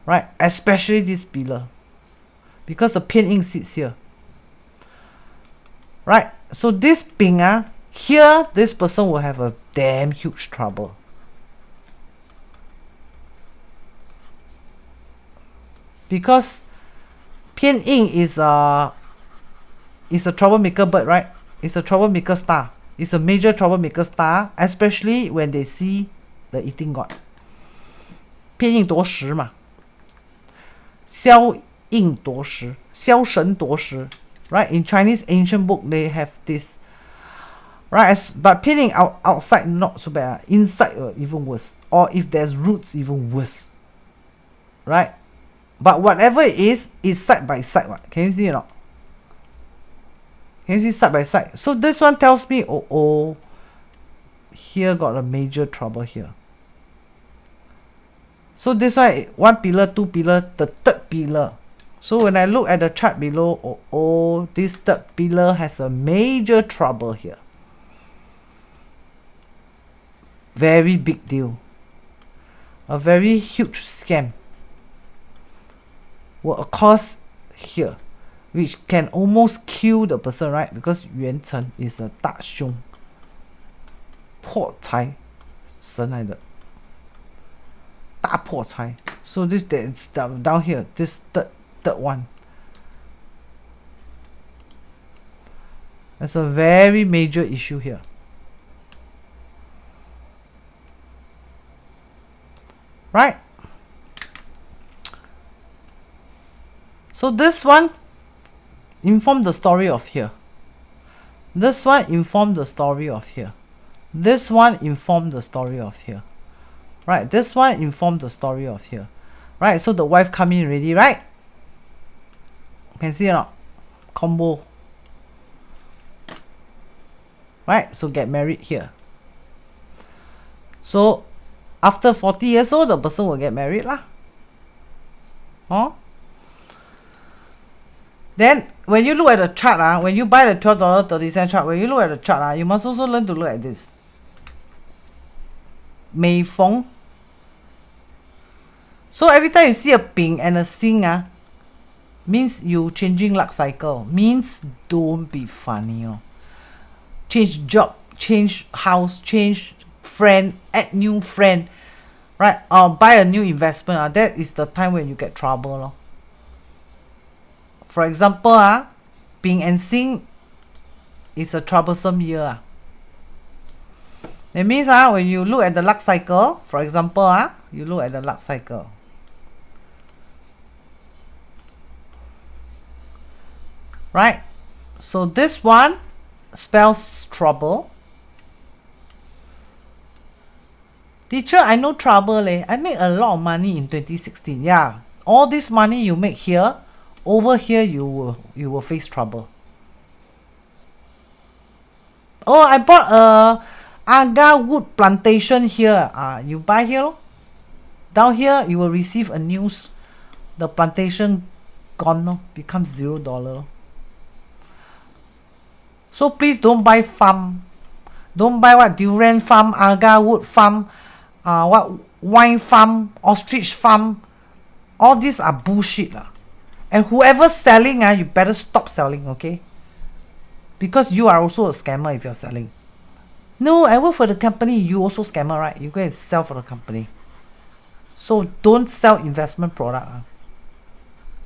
Right, especially this pillar, because the 偏印 sits here. Right, so this ping here, this person will have a damn huge trouble. Because 偏印 is a troublemaker bird, right? It's a troublemaker star. It's a major troublemaker star, especially when they see the eating god. 偏印夺食嘛。消印夺食，消神夺食。Right, in Chinese ancient book they have this. Right, but 偏印 outside not so bad. Inside even worse. Or if there's roots, even worse. Right, but whatever it is, it's side by side. Right? Can you see or not? Can you see side by side? So this one tells me, oh, here got a major trouble here. So this one, 1 pillar, 2 pillar, the 3rd pillar. So when I look at the chart below, this 3rd pillar has a major trouble here. Very big deal. A very huge scam will occur here, which can almost kill the person, right? Because 元辰 is a 大凶，破财神来的。大破财. So this is down here, this third one. That's a very major issue here. Right? So this one inform the story of here. This one inform the story of here. This one inform the story of here. Right, this one informed the story of here. Right, so the wife come in already, right? Can see or not? Combo. Right, so get married here. So after 40 years old, the person will get married lah. Huh? Then when you look at the chart, when you buy the $12.30 chart, when you look at the chart, you must also learn to look at this. 每逢. So every time you see a ping and a sing, means you changing luck cycle. Means don't be funny. Change job, change house, change friend, add new friend. Right? Or buy a new investment. That is the time when you get trouble. For example, ping and sing is a troublesome year. That means when you look at the luck cycle, for example, you look at the luck cycle. Right? So this one spells trouble. Teacher, I know trouble. I make a lot of money in 2016. Yeah. All this money you make here, over here you will face trouble. Oh, I bought a agar wood plantation here. You buy here. Down here you will receive a news. The plantation gone, becomes $0. So please don't buy farm. Don't buy what durian farm, agar wood farm, what wine farm, ostrich farm. All these are bullshit. And whoever selling, you better stop selling, okay? Because you are also a scammer if you're selling. No, I work for the company. You also scammer, right? You go and sell for the company. So don't sell investment product.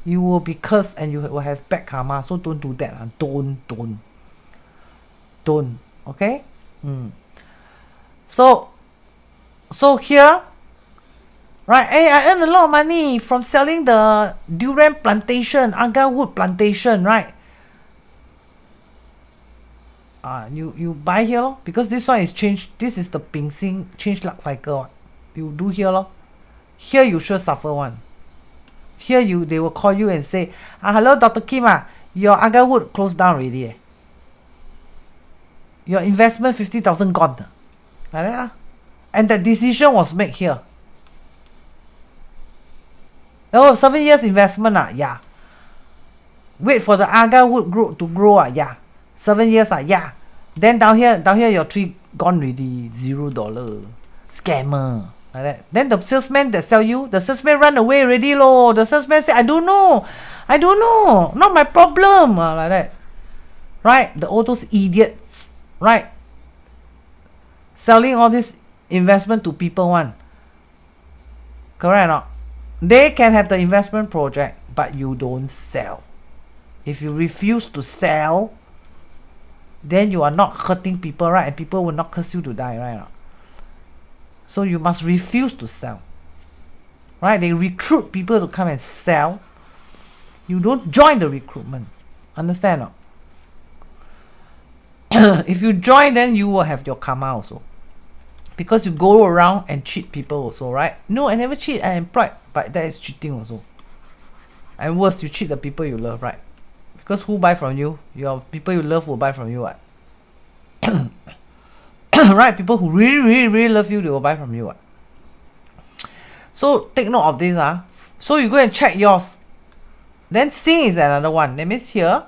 You will be cursed and you will have bad karma. So don't do that. Don't. Okay? So here, right? Hey, I earn a lot of money from selling the durian plantation, agar wood plantation, right? You buy here lor, because this one is changed. This is the Ping Xing change luck cycle. You do here lor. Here you sure suffer one. Here they will call you and say, hello Dr. Kim, your agar wood closed down already. Your investment 50,000 gone. Like that. And that decision was made here. Oh, 7 years investment, yeah. Wait for the agar wood to grow, yeah. 7 years, yeah. Then down here your tree gone already, $0. Scammer. Like that. Then the salesman that sell you, the salesman run away already lor. The salesman say, I don't know, not my problem, like that. Right? All those idiots, right? Selling all this investment to people one. Correct or not? They can have the investment project, but you don't sell. If you refuse to sell, then you are not hurting people, right? And people will not curse you to die, right? So you must refuse to sell. Right? They recruit people to come and sell. You don't join the recruitment. Understand or not? If you join, then you will have your karma also. Because you go around and cheat people also, right? No, I never cheat, I employed. But that is cheating also. And worse, you cheat the people you love, right? Because who buy from you? Your people you love will buy from you, what? Right? People who really love you, they will buy from you, what? So take note of this. So you go and check yours. Then Sing is another one. That means here.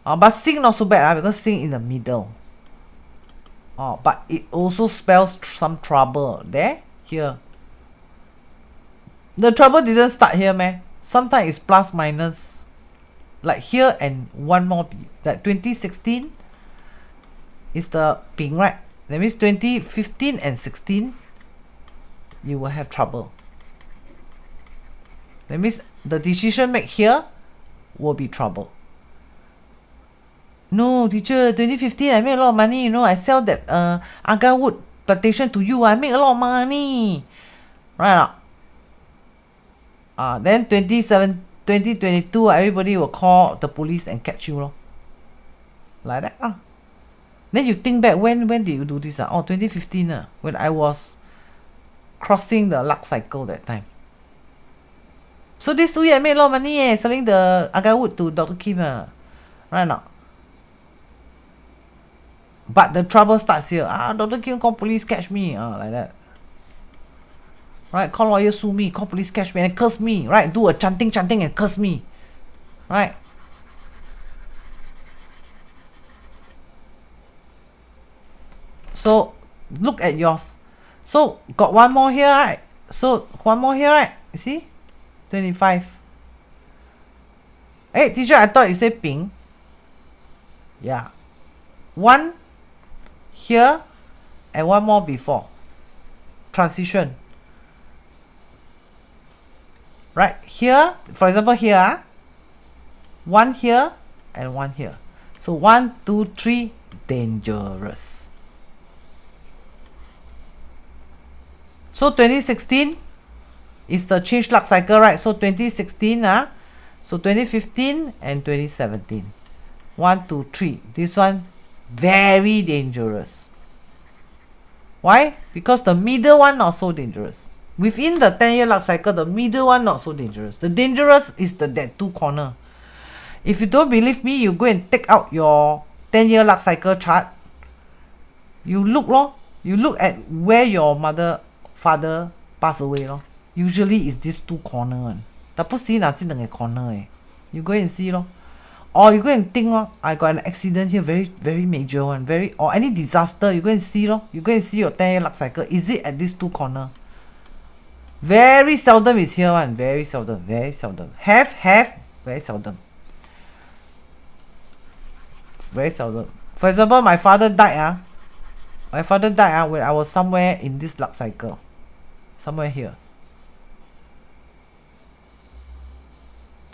But Sing not so bad, because Sing in the middle. But it also spells some trouble. There, here. The trouble didn't start here, man. Sometimes it's plus minus. Like here and one more. Like 2016 is the Ping, right? That means 2015 and 16, you will have trouble. That means the decision made here will be trouble. No, teacher, 2015 I made a lot of money. I sell that agar wood plantation to you. I make a lot of money. Right? Then 2022, everybody will call the police and catch you. Like that. Then you think back, when did you do this? 2015, when I was crossing the luck cycle that time. So these 2 years I made a lot of money selling the agar wood to Dr. Kim. Right now. But the trouble starts here. Dr. Kim call police catch me. Like that. Right? Call lawyer sue me. Call police catch me and curse me. Right? Do a chanting and curse me. Right? So look at yours. So got one more here, right? You see? 25. Hey, teacher, I thought you said Ping. Yeah. One here and one more before. Transition. Right? Here, for example, here. One here and one here. So 1, 2, 3, dangerous. So 2016 is the change luck cycle, right? So 2016, so 2015 and 2017. 1, 2, 3. This one, very dangerous. Why? Because the middle one not so dangerous. Within the 10-year luck cycle, the middle one not so dangerous. The dangerous is that 2 corner. If you don't believe me, you go and take out your 10-year luck cycle chart. You look at where your father passed away. Usually is this 2 corner one. Tapos the corner. You go and see. Or you go and think, I got an accident here, very, very major one. Or any disaster, you go and see. You go and see your 10-year luck cycle. Is it at this 2 corner? Very seldom is here one. Very seldom. Have, very seldom. Very seldom. For example, my father died. When I was somewhere in this luck cycle. Somewhere here.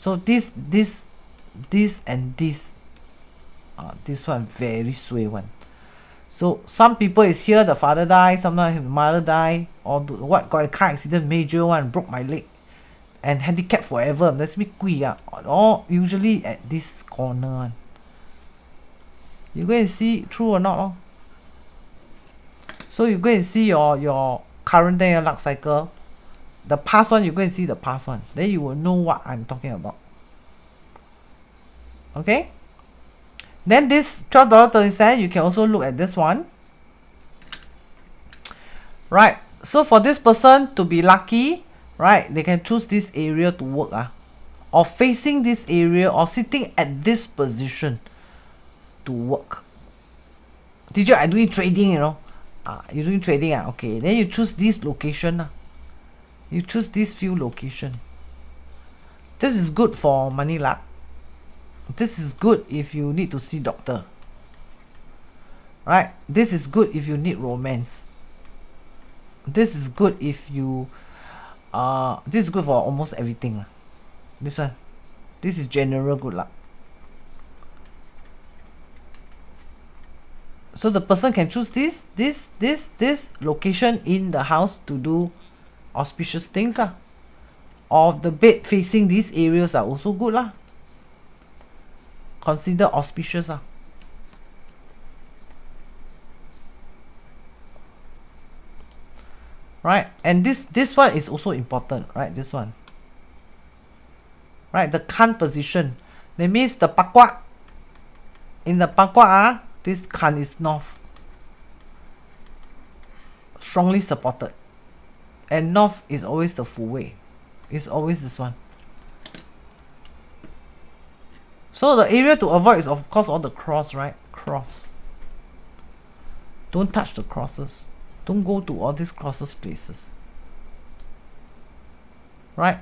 So this and this one very sway one. So some people is here, the father die, sometimes the mother die, or what, got a car accident, major one, broke my leg and handicapped forever. That's me kui or usually at this corner one. You go and see true or not. Oh? So you go and see your current day luck cycle. The past one, you go and see the past one. Then you will know what I'm talking about. Okay? Then this $12.30, you can also look at this one. Right. So for this person to be lucky, right, they can choose this area to work. Or facing this area or sitting at this position to work. Teacher, I'm doing trading, you know. You're doing trading, okay. Then you choose this location. You choose this few location. This is good for money luck. This is good if you need to see doctor. Right? This is good if you need romance. This is good if you this is good for almost everything. This one. This is general good luck. So the person can choose this location in the house to do auspicious things. Or the bed facing these areas are also good. Consider auspicious. Right? And this one is also important, right? This one. Right? The Khan position. That means the Pakwa. In the Pakwa, this Khan is north. Strongly supported. And north is always the full way. It's always this one. So the area to avoid is of course all the cross, right? Cross. Don't touch the crosses. Don't go to all these crosses places. Right?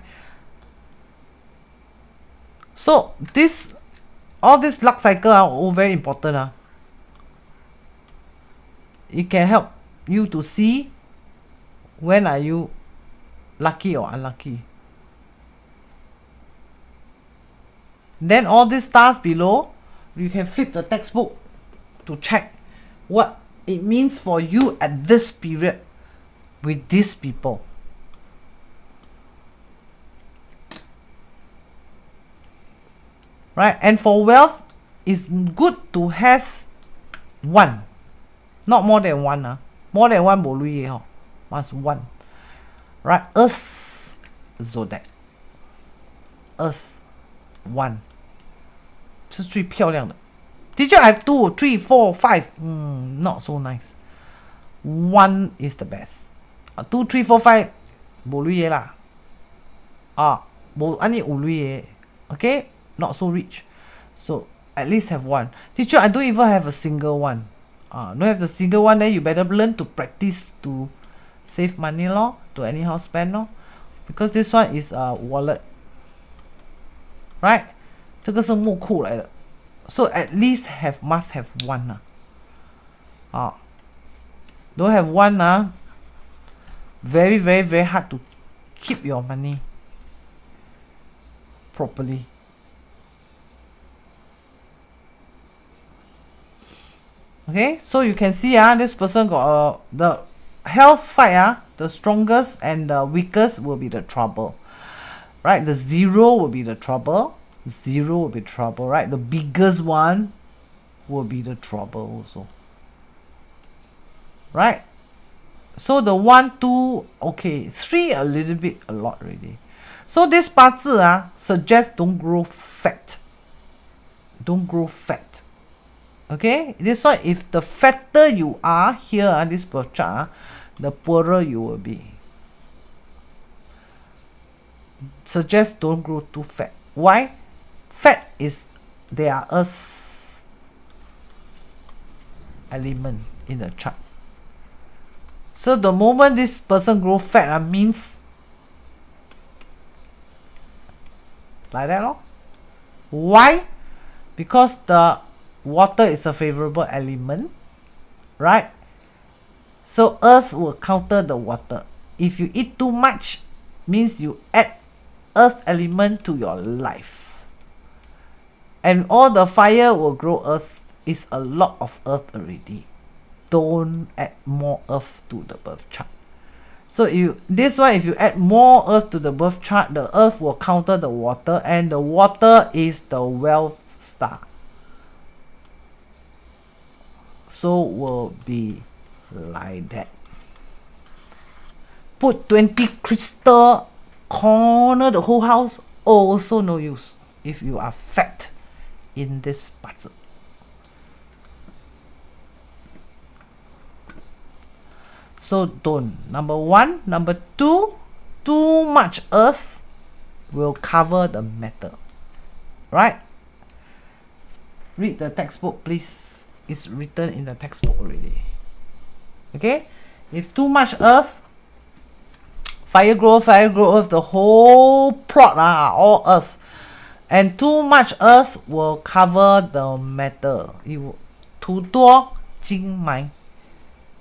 So all this luck cycle are all very important. It can help you to see when are you lucky or unlucky. Then all these stars below, you can flip the textbook to check what it means for you at this period with these people. Right? And for wealth, it's good to have one. Not more than one. More than one, must one. Right? Earth zodiac. Earth. One. 是最漂亮的。Teacher, I have 2, 3, 4, 5. Not so nice. 1 is the best. 2, 3, 4, 5. 冇類嘢啦。冇安尼有類嘢。Okay? Not so rich. So at least have one. Teacher, I don't even have a single one. Don't have the single one, then you better learn to practice to save money lor. To anyhow spend lor. Because this one is a wallet. Right? 这个是木库来的。So at least must have one. Don't have one. Very, very, very hard to keep your money properly. Okay, so you can see this person got the health side, the strongest and the weakest will be the trouble. Right, the 0 will be the trouble. 0 will be trouble, right? The biggest one will be the trouble also. Right? So the 1, 2, okay, 3 a little bit a lot already. So this 八字suggests don't grow fat. Don't grow fat. Okay? This one, if the fatter you are here, this birth chart, the poorer you will be. Suggest don't grow too fat. Why? Fat is their earth element in the chart. So the moment this person grow fat means like that lor. Why? Because the water is a favorable element, right? So earth will counter the water. If you eat too much, means you add earth element to your life. And all the fire will grow earth. Is a lot of earth already. Don't add more earth to the birth chart. So this one, if you add more earth to the birth chart, the earth will counter the water, and the water is the wealth star. So will be like that. Put 20 crystal, corner the whole house, also no use if you are fat in this puzzle. So don't. Number one. Number two, too much earth will cover the metal. Right? Read the textbook, please. It's written in the textbook already. Okay? If too much earth, fire grow earth, the whole plot are all earth. And too much earth will cover the metal. You 土多金埋.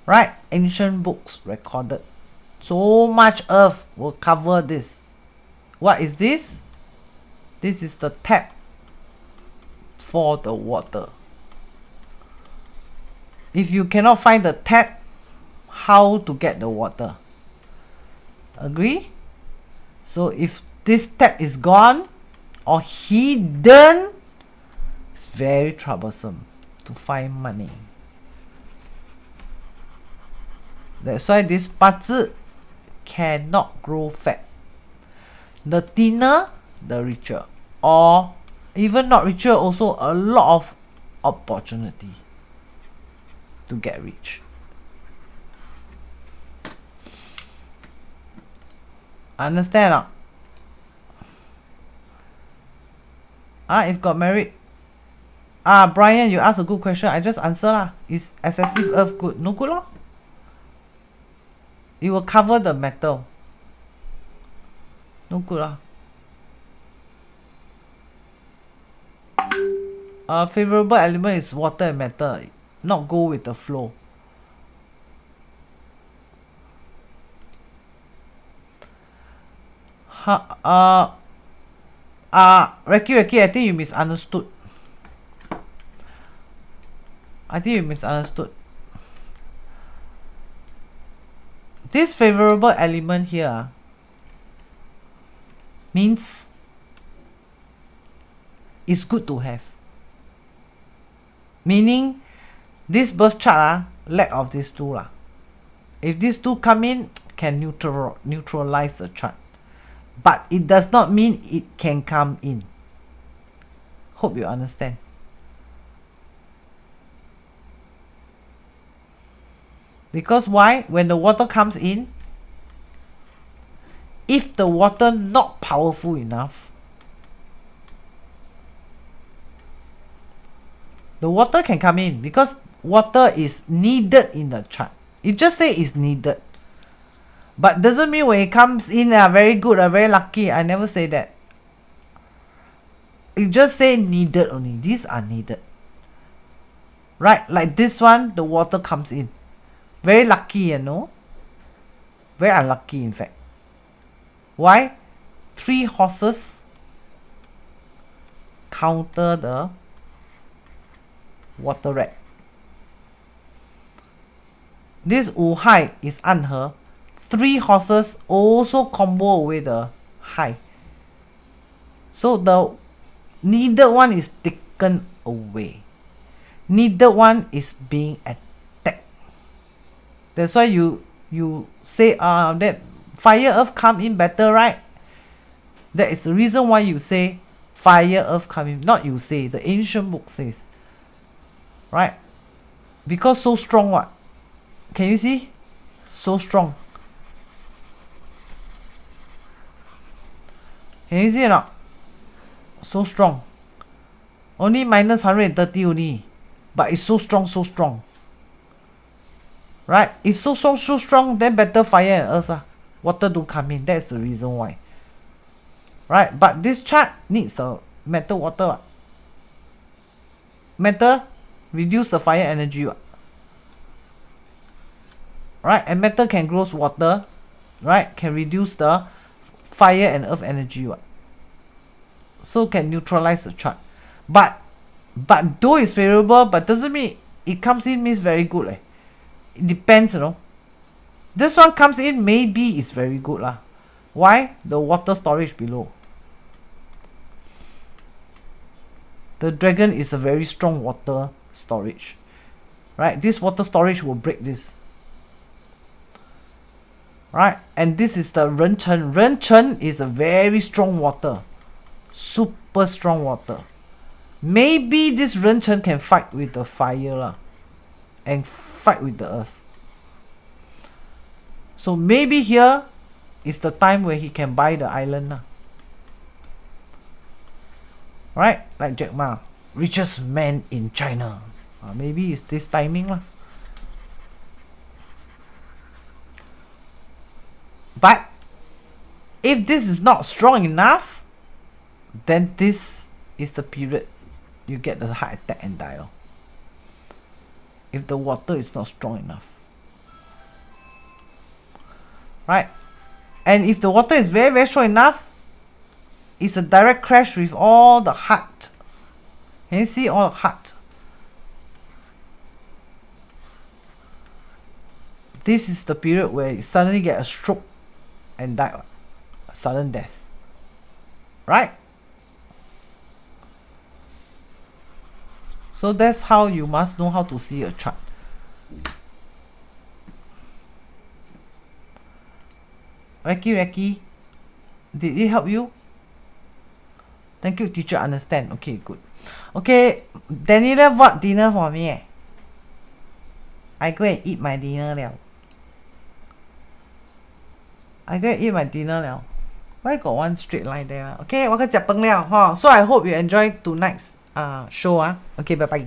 Right? Ancient books recorded. So much earth will cover this. What is this? This is the tap for the water. If you cannot find the tap, how to get the water? Agree? So if this tap is gone or hidden, it's very troublesome to find money. That's why this 八字 cannot grow fat. The thinner, the richer. Or even not richer, also a lot of opportunity to get rich. Understand? If got married. Brian, you asked a good question. I just answer lah. Is excessive earth good? No good lah. It will cover the metal. No good lah. Favorable element is water and metal. Not go with the flow. Ricky, I think you misunderstood. This favorable element here means it's good to have. Meaning this birth chart lack of these two lah. If these two come in, can neutralize the chart. But it does not mean it can come in. Hope you understand. Because why? When the water comes in, if the water not powerful enough, the water can come in because water is needed in the chart. It just say it's needed. But doesn't mean when it comes in, very good, very lucky. I never say that. It just say needed only. These are needed. Right? Like this one, the water comes in. Very lucky, you know. Very unlucky, in fact. Why? 3 horses counter the water rat. This 五害 is 暗合. 3 horses also combo away the high. So the needed one is taken away. Needed one is being attacked. That's why you say that fire earth come in better, right? That is the reason why you say fire earth come in. Not you say, the ancient book says. Right? Because so strong what? Can you see? So strong. Can you see or not? So strong. Only minus 130 only. But it's so strong, so strong. Right? It's so strong, then better fire and earth. Water don't come in. That's the reason why. Right? But this chart needs a metal water. Metal reduce the fire energy. Right? And metal can grow water. Right? Can reduce the fire and earth energy. so can neutralize the chart. But though it's favorable, but doesn't mean it comes in means very good. It depends, you know. This one comes in, maybe it's very good lah. Why? The water storage below. The dragon is a very strong water storage. Right? This water storage will break this. Right? And this is the Ren Chen. Ren Chen is a very strong water. Super strong water. Maybe this Ren Chen can fight with the fire lah. And fight with the earth. So maybe here is the time where he can buy the island lah. Right? Like Jack Ma, richest man in China. Maybe it's this timing lah. But if this is not strong enough, then this is the period you get the heart attack and die. If the water is not strong enough. Right? And if the water is very, very strong enough, it's a direct crash with all the heart. Can you see all the heart? This is the period where you suddenly get a stroke and die. A sudden death. Right? So that's how you must know how to see a chart. Reiki, did it help you? Thank you, teacher. Understand. Okay, good. Okay, Daniela bought dinner for me. I go and eat my dinner now. Why got one straight line there? Okay, 我去食饭了 So I hope you enjoy tonight's show. Okay, bye bye.